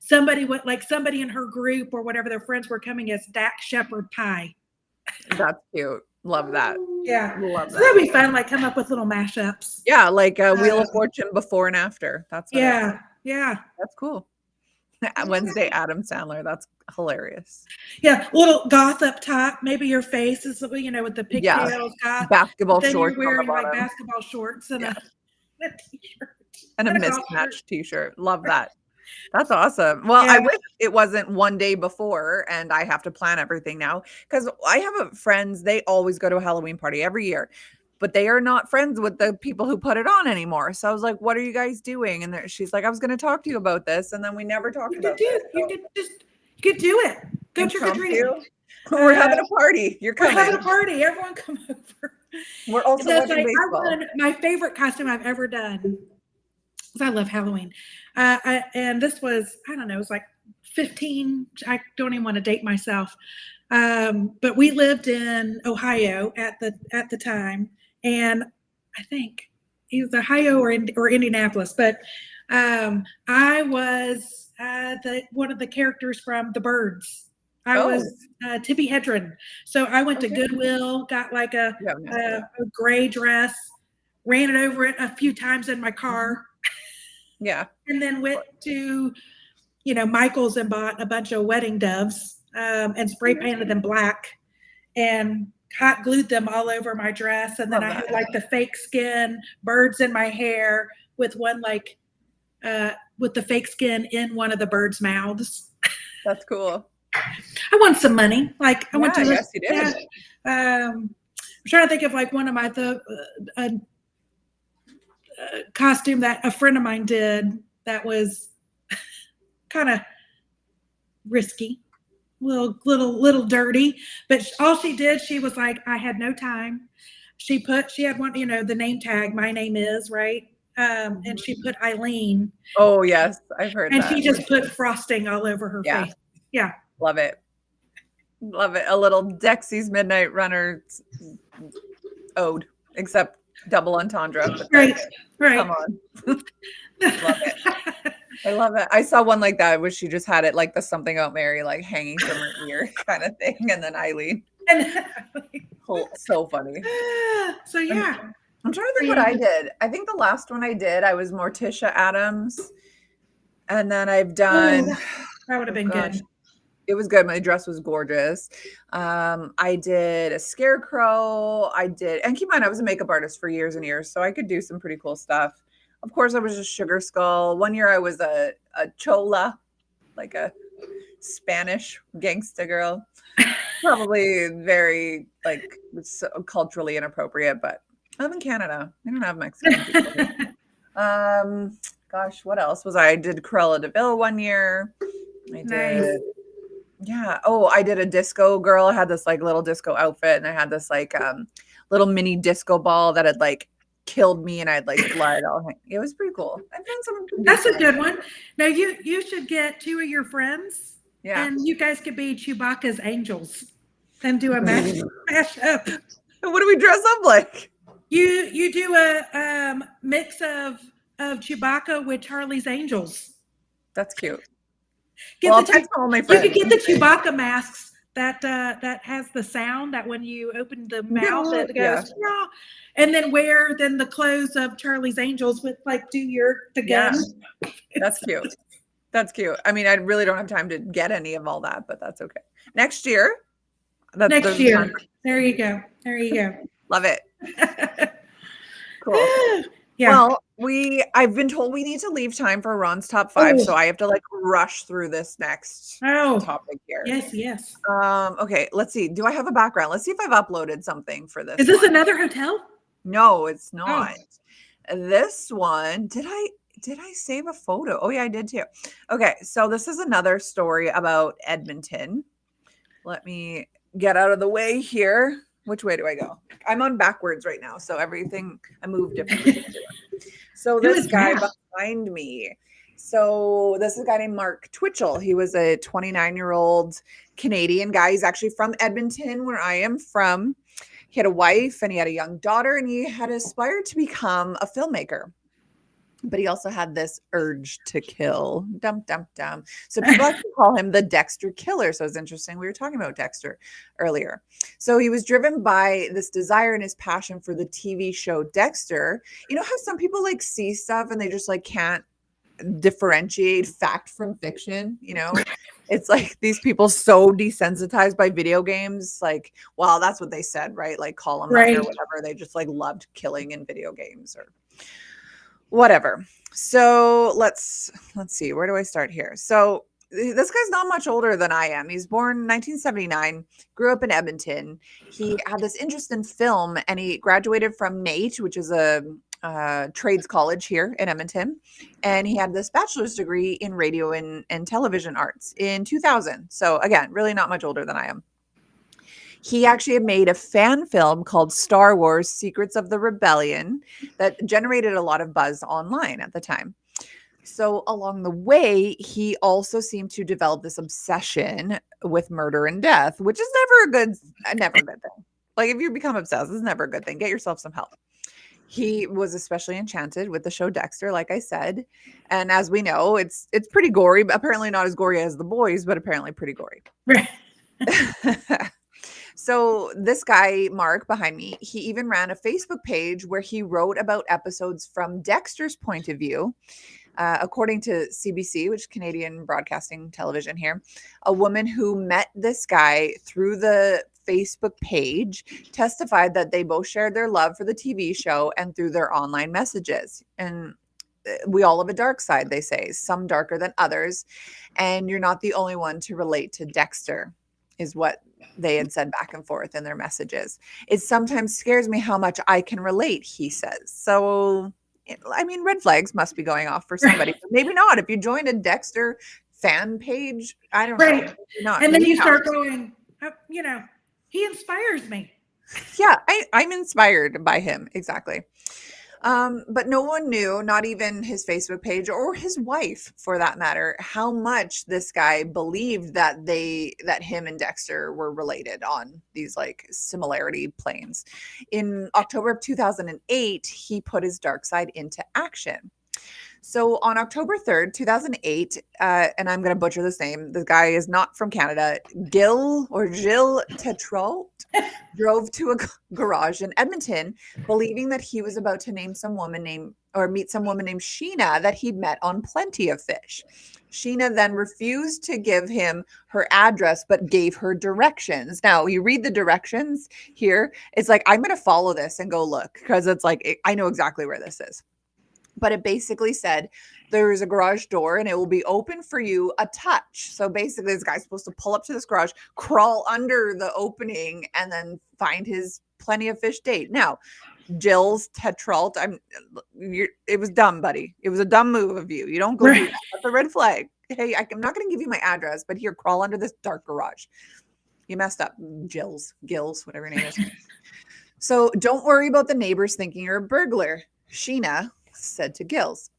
Somebody in her group or whatever, their friends were coming as Dax Shepard Pie. That's cute. Love that. Yeah. Love that. So that'd be fun, like come up with little mashups. Yeah, like a Wheel of Fortune before and after. That's what yeah. That's cool. Wednesday Adam Sandler. That's hilarious. Yeah, little goth up top. Maybe your face is, with the pigtails. Yeah. Basketball shorts. You're wearing like basketball shorts and a t-shirt. And a mismatched t-shirt. Love that. That's awesome. Well, I wish it wasn't one day before and I have to plan everything now, because I have friends, they always go to a Halloween party every year, but they are not friends with the people who put it on anymore. So I was like, what are you guys doing? And she's like, I was going to talk to you about this. And then we never talked about it. You could do it. Go trick or treat. We're having a party. You're coming. We're having a party. Everyone come over. We're also watching baseball. My favorite costume I've ever done. I love Halloween. And this was, I don't know, it was like 15. I don't even want to date myself. But we lived in Ohio at the time. And I think it was Ohio or Indianapolis. But I was one of the characters from The Birds. I was Tippi Hedren. So I went to Goodwill, got like a gray dress, ran it over it a few times in my car. Yeah. And then went to, Michael's and bought a bunch of wedding doves and spray painted them black and hot glued them all over my dress. And then I had like the fake skin birds in my hair with one with the fake skin in one of the birds' mouths. That's cool. I won some money. Like I went to yes, you did. I'm trying to think of like one of my costume that a friend of mine did that was kind of risky, little dirty, but all she did, she was like, I had no time. She had one, the name tag, my name is, right? And she put Eileen. Oh yes, I've heard and that. She just put frosting all over her face. Yeah. Love it. A little Dexy's Midnight Runner ode, except double entendre. Right. Come on. Love it. I love it. I saw one like that where she just had it like the Something About Mary, like hanging from her ear kind of thing. And then Eileen. So funny. So yeah. I'm trying to think what I did. I think the last one I did, I was Morticia Addams. And then I've done. That would have been good. It was good. My dress was gorgeous. I did a scarecrow. And keep in mind, I was a makeup artist for years and years, so I could do some pretty cool stuff. Of course, I was a sugar skull. One year I was a chola, like a Spanish gangsta girl. Probably very so culturally inappropriate, but I live in Canada. We don't have Mexican people. Gosh, what else was I? I did Cruella de Vil one year. I did. Yeah. Oh, I did a disco girl. I had this like little disco outfit, and I had this like little mini disco ball that had like killed me, and I had like blood all it was pretty cool. I found some That's a good one. Now you should get 2 of your friends, yeah. and you guys could be Chewbacca's angels and do a mashup. What do we dress up like? You do a mix of Chewbacca with Charlie's Angels. That's cute. Well, I'll text all my friends. You could get the Chewbacca masks that has the sound that when you open the mouth it goes, yeah. And then wear the clothes of Charlie's Angels with like the gun. Yeah. That's cute. That's cute. I mean, I really don't have time to get any of all that, but that's okay. Next year. Next year. There you go. There you go. Love it. Cool. Yeah. Well, I've been told we need to leave time for Ron's top 5, so I have to like rush through this next topic here. Yes. Okay, let's see. Do I have a background? Let's see if I've uploaded something for this. Is this another hotel? No, it's not. This one, did I save a photo? Oh yeah, I did too. Okay, so this is another story about Edmonton. Let me get out of the way here. Which way do I go? I'm on backwards right now, so everything I move differently. So this guy behind me. So this is a guy named Mark Twitchell. He was a 29-year-old Canadian guy. He's actually from Edmonton, where I am from. He had a wife and he had a young daughter, and he had aspired to become a filmmaker. But he also had this urge to kill. Dum, dum, dum. So people actually call him the Dexter killer. So it's interesting. We were talking about Dexter earlier. So he was driven by this desire and his passion for the TV show Dexter. You know how some people like see stuff and they just like can't differentiate fact from fiction? You know, it's like these people so desensitized by video games. Like, wow, that's what they said, right? Like call them or whatever. They just like loved killing in video games or whatever. So let's see. Where do I start here? So this guy's not much older than I am. He's born 1979, grew up in Edmonton. He had this interest in film, and he graduated from NAIT, which is a trades college here in Edmonton. And he had this bachelor's degree in radio and television arts in 2000. So again, really not much older than I am. He actually had made a fan film called Star Wars Secrets of the Rebellion that generated a lot of buzz online at the time. So along the way, he also seemed to develop this obsession with murder and death, which is never a good thing. Like if you become obsessed, it's never a good thing. Get yourself some help. He was especially enchanted with the show Dexter, like I said. And as we know, it's pretty gory, but apparently not as gory as The Boys, but apparently pretty gory. Right. So this guy, Mark, behind me, he even ran a Facebook page where he wrote about episodes from Dexter's point of view. According to CBC, which is Canadian Broadcasting Television here, a woman who met this guy through the Facebook page testified that they both shared their love for the TV show and through their online messages. And we all have a dark side, they say, some darker than others. And you're not the only one to relate to Dexter, is what they had said back and forth in their messages. It sometimes scares me how much I can relate, he says. So, I mean, red flags must be going off for somebody. But maybe not. If you join a Dexter fan page, I don't know. Not. And then you start going, you know, he inspires me. Yeah, I'm inspired by him. Exactly. But no one knew, not even his Facebook page or his wife for that matter, how much this guy believed that him and Dexter were related on these like similarity planes. In October of 2008, he put his dark side into action. So on October 3rd, 2008, and I'm going to butcher this name, the guy is not from Canada, Gilles Tetrault drove to a garage in Edmonton, believing that he was about to meet some woman named Sheena that he'd met on Plenty of Fish. Sheena then refused to give him her address, but gave her directions. Now, you read the directions here. It's like, I'm going to follow this and go look, because it's like, I know exactly where this is. But it basically said there is a garage door and it will be open for you a touch. So basically this guy's supposed to pull up to this garage, crawl under the opening, and then find his Plenty of Fish date. Now, Gilles Tetrault, it was dumb, buddy. It was a dumb move of you. You don't go do that. That's a red flag. hey, I'm not going to give you my address, but here, crawl under this dark garage. You messed up, Gills, whatever your name is. So don't worry about the neighbors thinking you're a burglar, Sheena said to Gills.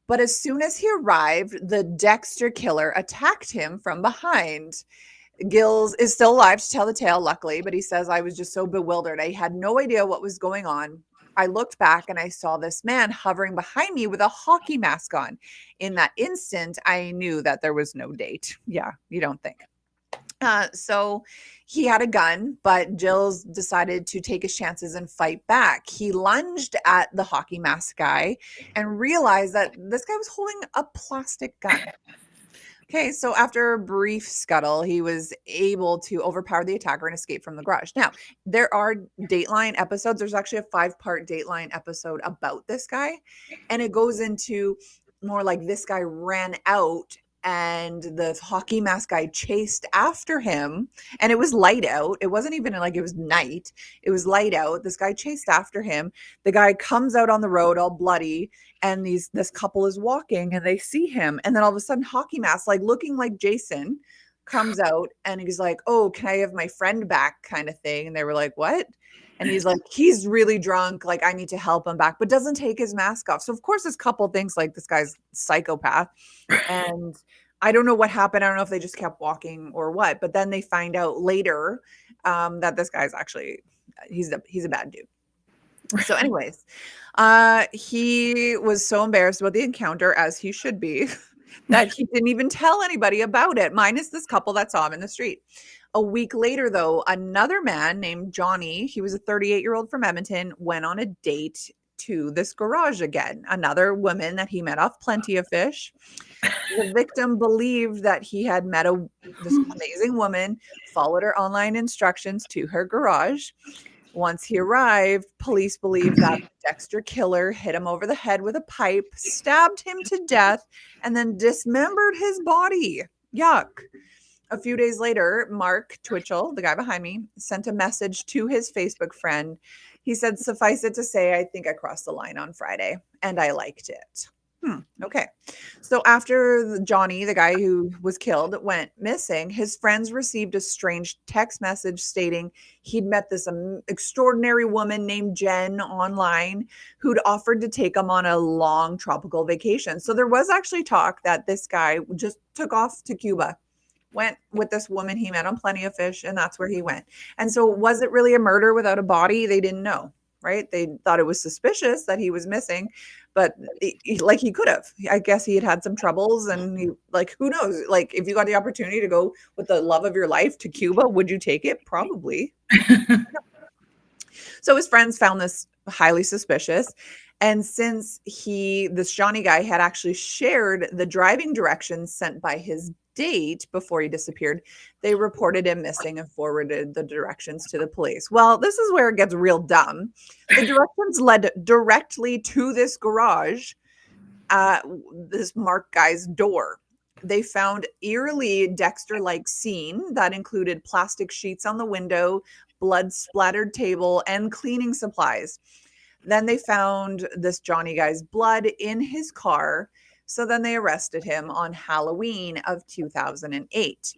But as soon as he arrived, the Dexter killer attacked him from behind. Gills is still alive to tell the tale, luckily, but he says, I was just so bewildered. I had no idea what was going on. I looked back and I saw this man hovering behind me with a hockey mask on. In that instant, I knew that there was no date. Yeah, you don't think. So he had a gun, but Gills decided to take his chances and fight back. He lunged at the hockey mask guy and realized that this guy was holding a plastic gun. Okay, so after a brief scuttle, he was able to overpower the attacker and escape from the garage. Now, there are Dateline episodes. There's actually a 5-part Dateline episode about this guy, and it goes into more like this guy ran out and the hockey mask guy chased after him, and it was light out. It wasn't even like it was night. It was light out. This guy chased after him. The guy comes out on the road all bloody, and this couple is walking and they see him, and then all of a sudden hockey mask, like looking like Jason, comes out and he's like, oh, can I have my friend back, kind of thing. And they were like, what? And he's like, he's really drunk, like I need to help him back, but doesn't take his mask off. So of course this couple thinks like this guy's psychopath, and I don't know what happened. I don't know if they just kept walking or what, but then they find out later that this guy's actually he's a bad dude. So anyways, he was so embarrassed about the encounter, as he should be, that he didn't even tell anybody about it, minus this couple that saw him in the street. A week later, though, another man named Johnny, he was a 38-year-old from Edmonton, went on a date to this garage again. Another woman that he met off Plenty of Fish. The victim believed that he had met this amazing woman, followed her online instructions to her garage. Once he arrived, police believed that the Dexter killer hit him over the head with a pipe, stabbed him to death, and then dismembered his body. Yuck. A few days later, Mark Twitchell, the guy behind me, sent a message to his Facebook friend. He said, suffice it to say, I think I crossed the line on Friday, and I liked it. Okay. So after Johnny, the guy who was killed, went missing, his friends received a strange text message stating he'd met this extraordinary woman named Jen online who'd offered to take him on a long tropical vacation. So there was actually talk that this guy just took off to Cuba, went with this woman he met on Plenty of Fish, and that's where he went. And so was it really a murder without a body? They didn't know, right? They thought it was suspicious that he was missing, but he could have. I guess he had some troubles, and who knows? Like, if you got the opportunity to go with the love of your life to Cuba, would you take it? Probably. So his friends found this highly suspicious. And since this Johnny guy had actually shared the driving directions sent by his date before he disappeared, they reported him missing and forwarded the directions to the police. Well, this is where it gets real dumb. The directions led directly to this garage, this Mark guy's door. They found eerily Dexter-like scene that included plastic sheets on the window, blood-splattered table, and cleaning supplies. Then they found this Johnny guy's blood in his car. So then they arrested him on Halloween of 2008.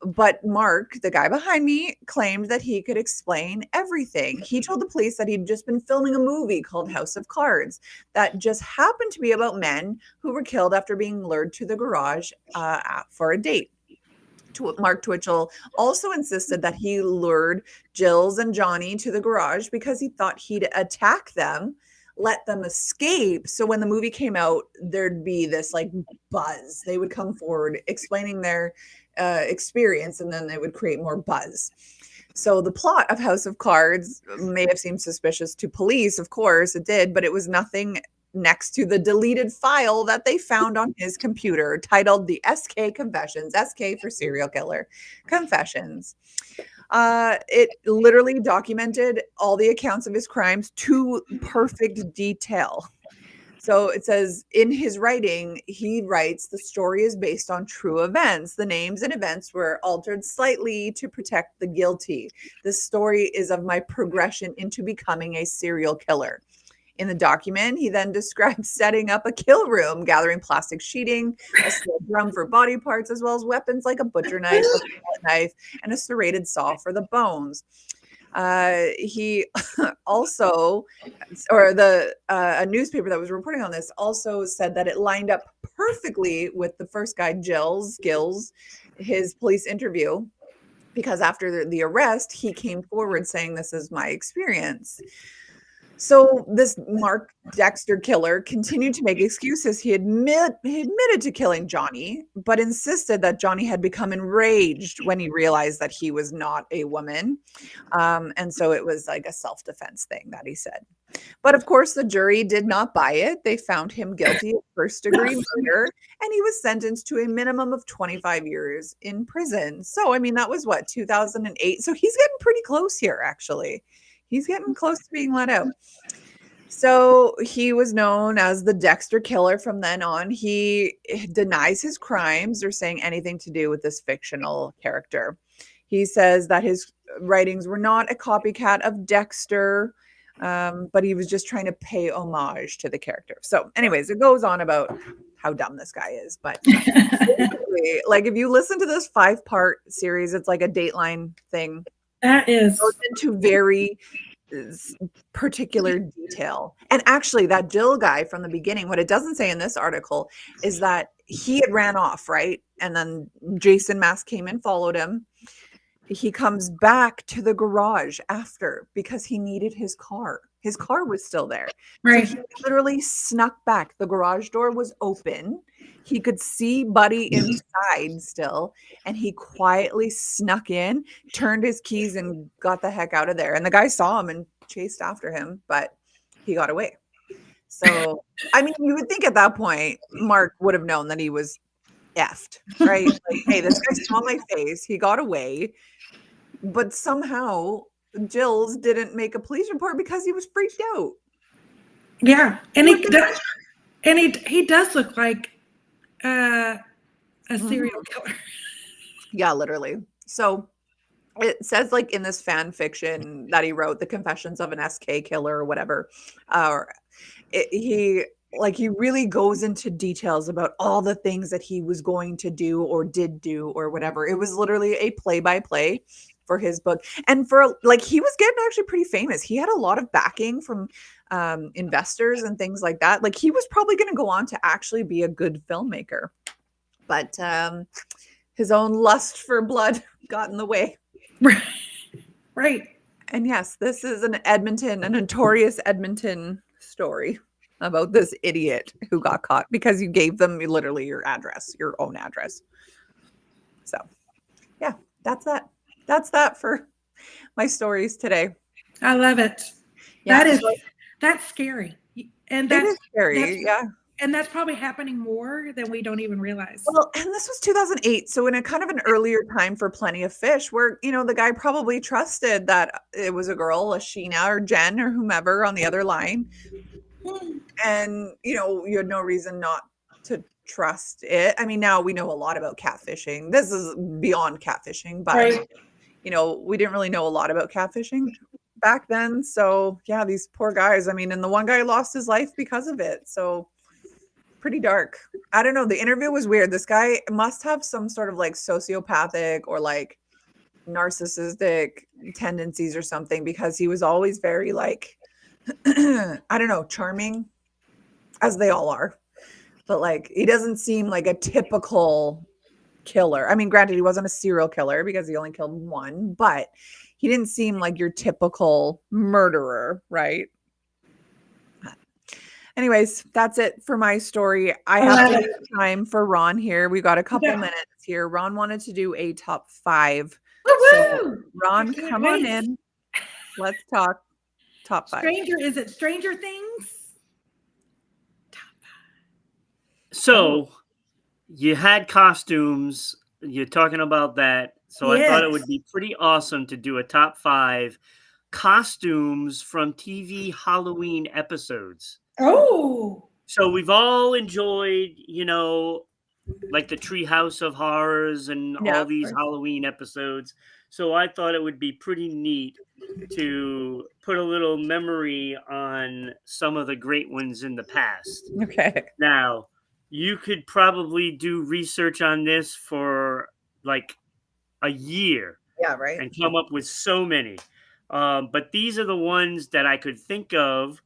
But Mark, the guy behind me, claimed that he could explain everything. He told the police that he'd just been filming a movie called House of Cards that just happened to be about men who were killed after being lured to the garage for a date. Mark Twitchell also insisted that he lured Gills and Johnny to the garage because he thought he'd attack them, let them escape. So when the movie came out, there'd be this like buzz. They would come forward explaining their experience, and then they would create more buzz. So the plot of House of Cards may have seemed suspicious to police. Of course it did, but it was nothing next to the deleted file that they found on his computer titled the SK Confessions, SK for serial killer confessions. It literally documented all the accounts of his crimes to perfect detail. So it says in his writing, he writes, the story is based on true events. The names and events were altered slightly to protect the guilty. This story is of my progression into becoming a serial killer. In the document, he then describes setting up a kill room, gathering plastic sheeting, a steel drum for body parts, as well as weapons like a butcher knife, a knife, and a serrated saw for the bones. He also, a newspaper that was reporting on this also said that it lined up perfectly with the first guy, Gills, his police interview, because after the arrest, he came forward saying, "This is my experience." So this Mark Dexter killer continued to make excuses. He admitted to killing Johnny, but insisted that Johnny had become enraged when he realized that he was not a woman. And so it was like a self-defense thing that he said. But of course, the jury did not buy it. They found him guilty of first-degree murder, and he was sentenced to a minimum of 25 years in prison. So, I mean, that was what, 2008? So he's getting pretty close here, actually. He's getting close to being let out. So he was known as the Dexter Killer from then on. He denies his crimes or saying anything to do with this fictional character. He says that his writings were not a copycat of Dexter, but he was just trying to pay homage to the character. So anyways, it goes on about how dumb this guy is. But basically, like, if you listen to this 5-part series, it's like a Dateline thing. That is. It goes into very particular detail. And actually, that Jill guy from the beginning, what it doesn't say in this article is that he had ran off, right? And then Jason Mask came and followed him. He comes back to the garage after because he needed his car. His car was still there. Right. So he literally snuck back. The garage door was open. He could see Buddy inside still, and he quietly snuck in, turned his keys, and got the heck out of there. And the guy saw him and chased after him, but he got away. So, I mean, you would think at that point, Mark would have known that he was effed, right? Like, hey, this guy saw my face. He got away. But somehow Jills didn't make a police report because he was freaked out. Yeah. And he does look like a serial killer. Yeah, literally. So it says, like, in this fan fiction that he wrote, The Confessions of an SK Killer or whatever, he really goes into details about all the things that he was going to do or did do or whatever. It was literally a play-by-play for his book. And for, like, he was getting actually pretty famous. He had a lot of backing from investors and things like that. Like, he was probably going to go on to actually be a good filmmaker. But his own lust for blood got in the way. Right. And yes, this is a notorious Edmonton story about this idiot who got caught because you gave them literally your own address. So, yeah, that's that. That's that for my stories today. I love it. Yeah, that's scary. And that's scary. Yeah. And that's probably happening more than we don't even realize. Well, and this was 2008. So in a kind of an earlier time for Plenty of Fish, where, the guy probably trusted that it was a girl, a Sheena or Jen or whomever on the other line. And, you had no reason not to trust it. I mean, now we know a lot about catfishing. This is beyond catfishing, but, right. We didn't really know a lot about catfishing back then. So, yeah, these poor guys. I mean, and the one guy lost his life because of it. So pretty dark. I don't know. The interview was weird. This guy must have some sort of like sociopathic or like narcissistic tendencies or something, because he was always very like, I don't know, charming, as they all are. But like, he doesn't seem like a typical killer. I mean, granted, he wasn't a serial killer because he only killed one, but he didn't seem like your typical murderer, right? Anyways, that's it for my story. I have to leave time for Ron here. We got a couple minutes here. Ron wanted to do a top 5. So, Ron, come on in. Let's talk top 5. Is it Stranger Things? Top 5. So, you had costumes. You're talking about that. So yes. I thought it would be pretty awesome to do a top 5 costumes from TV Halloween episodes. Oh. So we've all enjoyed, like the Treehouse of Horrors and all these Halloween episodes. So I thought it would be pretty neat to put a little memory on some of the great ones in the past. Okay. Now, you could probably do research on this for like a year. Yeah, right. And come up with so many. But these are the ones that I could think of.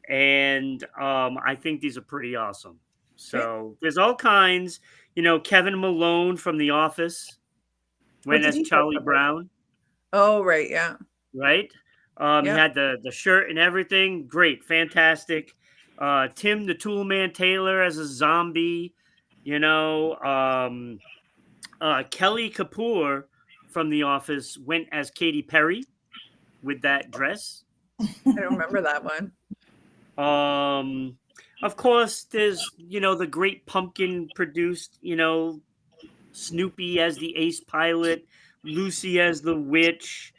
And I think these are pretty awesome. So there's all kinds. Kevin Malone from The Office went as Charlie Brown. Oh, right. Yeah. Right? He had the shirt and everything. Great. Fantastic. Tim the Toolman Taylor as a zombie. Kelly Kapoor from The Office went as Katy Perry with that dress. I don't remember that one. Of course, there's, the Great Pumpkin produced, Snoopy as the ace pilot, Lucy as the witch.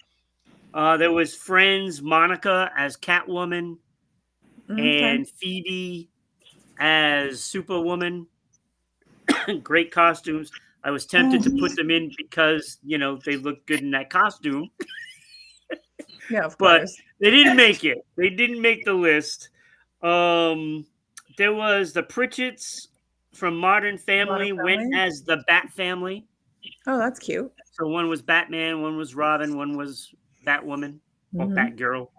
There was Friends, Monica as Catwoman, and Phoebe as Superwoman. Great costumes. I was tempted to put them in because, they look good in that costume. Yeah, of but course. They didn't make it. They didn't make the list. There was the Pritchett's from Modern Family went as the Bat Family. Oh, that's cute. So one was Batman, one was Robin, one was Batwoman or Batgirl.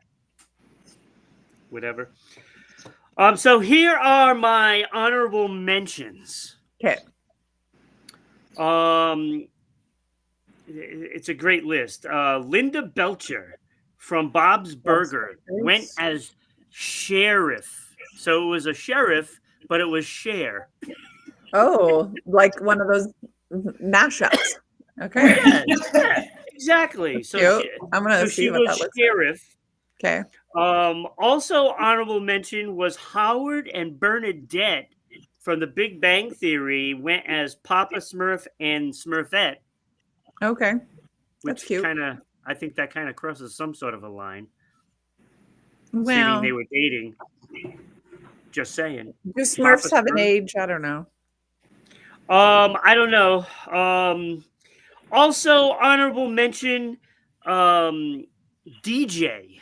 Whatever. So here are my honorable mentions. Okay. It's a great list. Linda Belcher from Bob's Burger went as Sheriff. So it was a sheriff, but it was Cher. Oh, like one of those mashups. Okay. Yeah, exactly. So I'm gonna see what that looks Sheriff. Like. Okay. Also honorable mention was Howard and Bernadette from The Big Bang Theory went as Papa Smurf and Smurfette. Okay. That's cute. I think that kind of crosses some sort of a line. Well, assuming they were dating. Just saying. Do Smurfs have an age? I don't know. I don't know. Also, honorable mention, DJ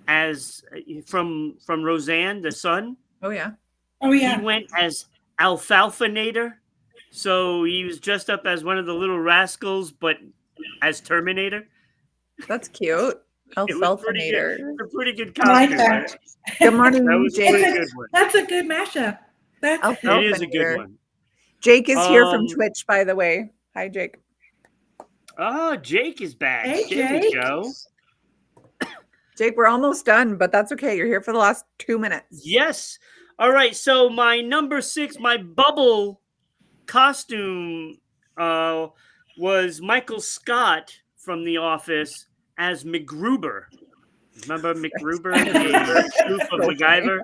as from Roseanne, the son. Oh yeah. He went as Alfalfanator. So he was dressed up as one of the little rascals, but as Terminator. That's cute. Alfalfanator. It's a pretty good costume. I like that. Good morning, Jake. That's a good mashup. It is a good one. Jake is here from Twitch, by the way. Hi, Jake. Oh, Jake is back. Hey, there we go. Jake, we're almost done, but that's okay. You're here for the last 2 minutes. Yes. All right. So my number 6, my bubble costume was Michael Scott from The Office as MacGruber. Remember MacGruber, the spoof of MacGyver?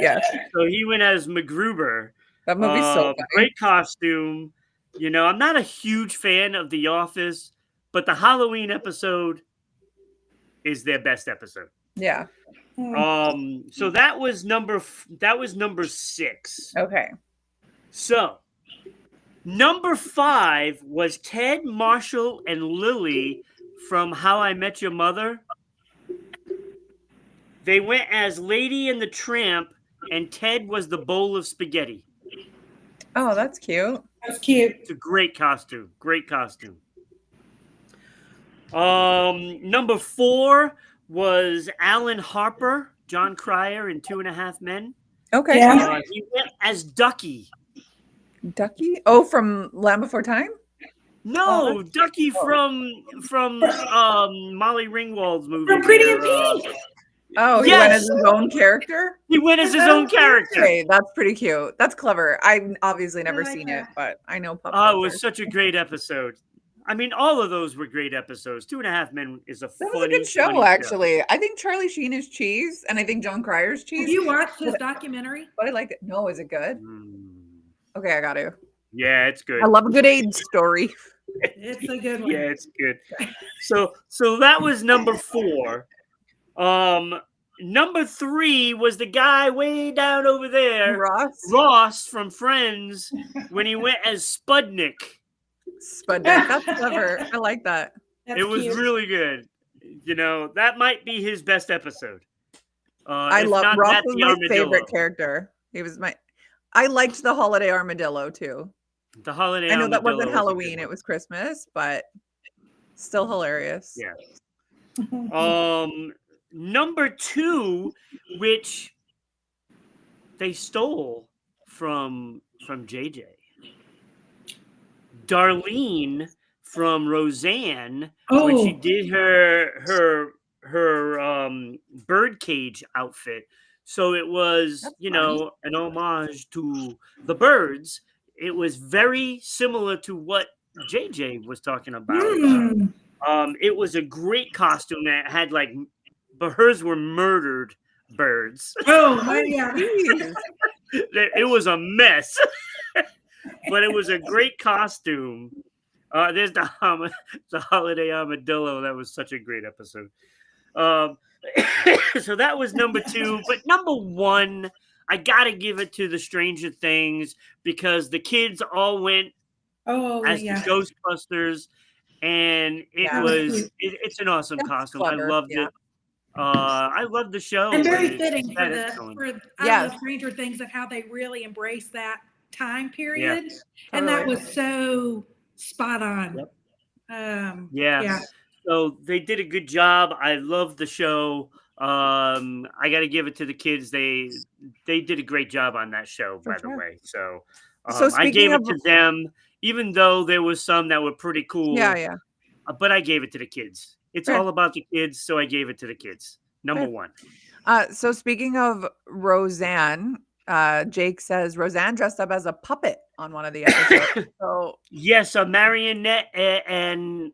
Yes. So he went as MacGruber. That movie's so funny. Great costume. I'm not a huge fan of The Office, but the Halloween episode is their best episode. Yeah. So that was number 6. Okay. So number 5 was Ted, Marshall, and Lily from How I Met Your Mother. They went as Lady and the Tramp, and Ted was the bowl of spaghetti. Oh, that's cute. That's cute. It's a great costume. Great costume. Number 4 was Alan Harper, John Cryer in 2.5 Men. Okay. Yeah. He went as Ducky. Ducky? Oh, from Land Before Time? No, Ducky from Molly Ringwald's movie. From Pretty in Pink. Oh, he went as his own character? He went as his own character. Okay, that's pretty cute. That's clever. I've obviously never seen it, but I know Pup. Oh, it was such a great episode. I mean, all of those were great episodes. 2.5 Men is a funny, that was a good show, actually. I think Charlie Sheen is cheese, and I think John Cryer's cheese. Have you watched his documentary? But I liked it. No, is it good? Okay, I got to. Yeah, it's good. I love a good AIDS story. It's a good one. Yeah, it's good. So that was number 4. number 3 was the guy way down over there, Ross from Friends, when he went as Spudnik. That's clever. I like that. That's it was cute. really good. You know, that might be his best episode. I love Ross was my favorite character. He was I liked the holiday armadillo too. The holiday. I know that wasn't Halloween; it was Christmas, but still hilarious. Yeah. Number 2, which they stole from JJ. Darlene from Roseanne when she did her birdcage outfit. So it was, an homage to the birds. It was very similar to what JJ was talking about. It was a great costume that had but hers were murdered birds. Oh my God. It was a mess, but it was a great costume. There's the holiday armadillo. That was such a great episode. So that was number 2, but number 1, I gotta give it to the Stranger Things because the kids all went as the Ghostbusters, and it's an awesome costume. Clever. I loved it. I love the show. And very fitting for Stranger Things of how they really embrace that time period, and that was so spot on. Yep. So they did a good job. I love the show. I got to give it to the kids. They did a great job on that show, by the way. So I gave it to them, even though there was some that were pretty cool. Yeah. But I gave it to the kids. It's all about the kids, so I gave it to the kids. Number 1. So speaking of Roseanne, Jake says Roseanne dressed up as a puppet on one of the episodes. So yes, a marionette, and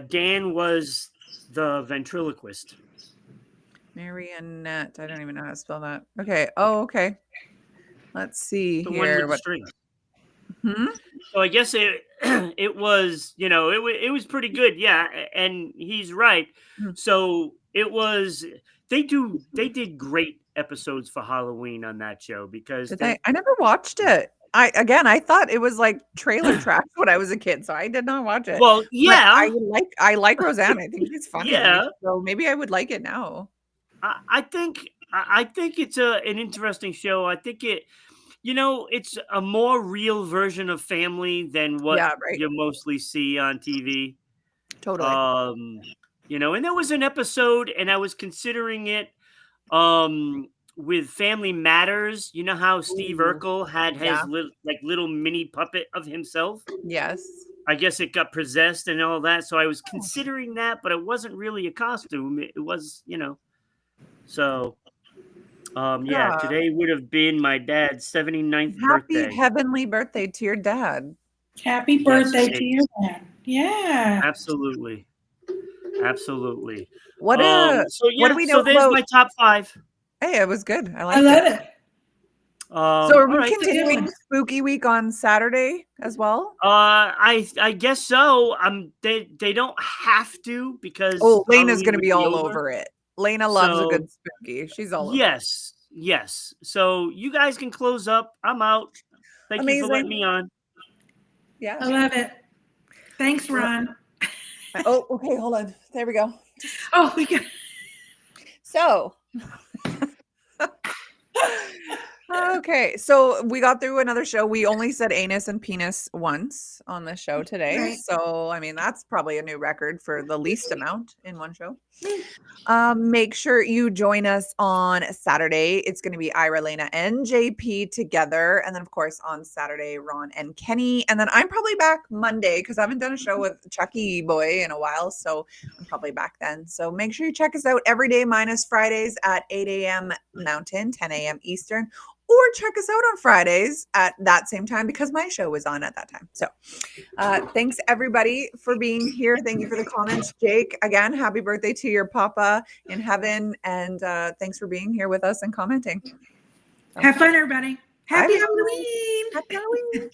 Dan was the ventriloquist. Marionette. I don't even know how to spell that. Okay. Oh, okay. Let's see the here. One with string. So I guess it was, it was pretty good. Yeah. And he's right. So it was, they did great episodes for Halloween on that show because I never watched it. I thought it was like trailer trash when I was a kid, so I did not watch it. Well, yeah, but I like Roseanne. I think she's funny. Yeah, so maybe I would like it now. I think it's an interesting show. I think it's a more real version of Family than what you mostly see on TV. Totally. And there was an episode, and I was considering it. With Family Matters, you know how Steve Urkel had his little mini puppet of himself? Yes. I guess it got possessed and all that. So I was considering that, but it wasn't really a costume. It was, So, today would have been my dad's 79th birthday. Happy heavenly birthday to your dad. Happy birthday to your dad. Yeah. Absolutely. What do we know there's my top 5. Hey, it was good. I love it. So are we continuing Spooky Week on Saturday as well? I guess so. They don't have to because Lena's going to be all over it. Lena loves a good spooky. She's all over. Yes. So you guys can close up. I'm out. Thank you for letting me on. Yeah, I love it. Thanks, Ron. Okay. Hold on. There we go. We got. So. Okay, so we got through another show. We only said anus and penis once on the show today. Right. So, I mean, that's probably a new record for the least amount in one show. Make sure you join us on Saturday. It's going to be Ira, Lena, and JP together. And then, of course, on Saturday, Ron and Kenny. And then I'm probably back Monday because I haven't done a show with Chucky Boy in a while. So I'm probably back then. So make sure you check us out every day minus Fridays at 8 a.m. Mountain, 10 a.m. Eastern. Or check us out on Fridays at that same time because my show was on at that time. So thanks, everybody, for being here. Thank you for the comments. Jake, again, happy birthday to your papa in heaven. And thanks for being here with us and commenting. Have fun, everybody. Happy Halloween. Happy Halloween.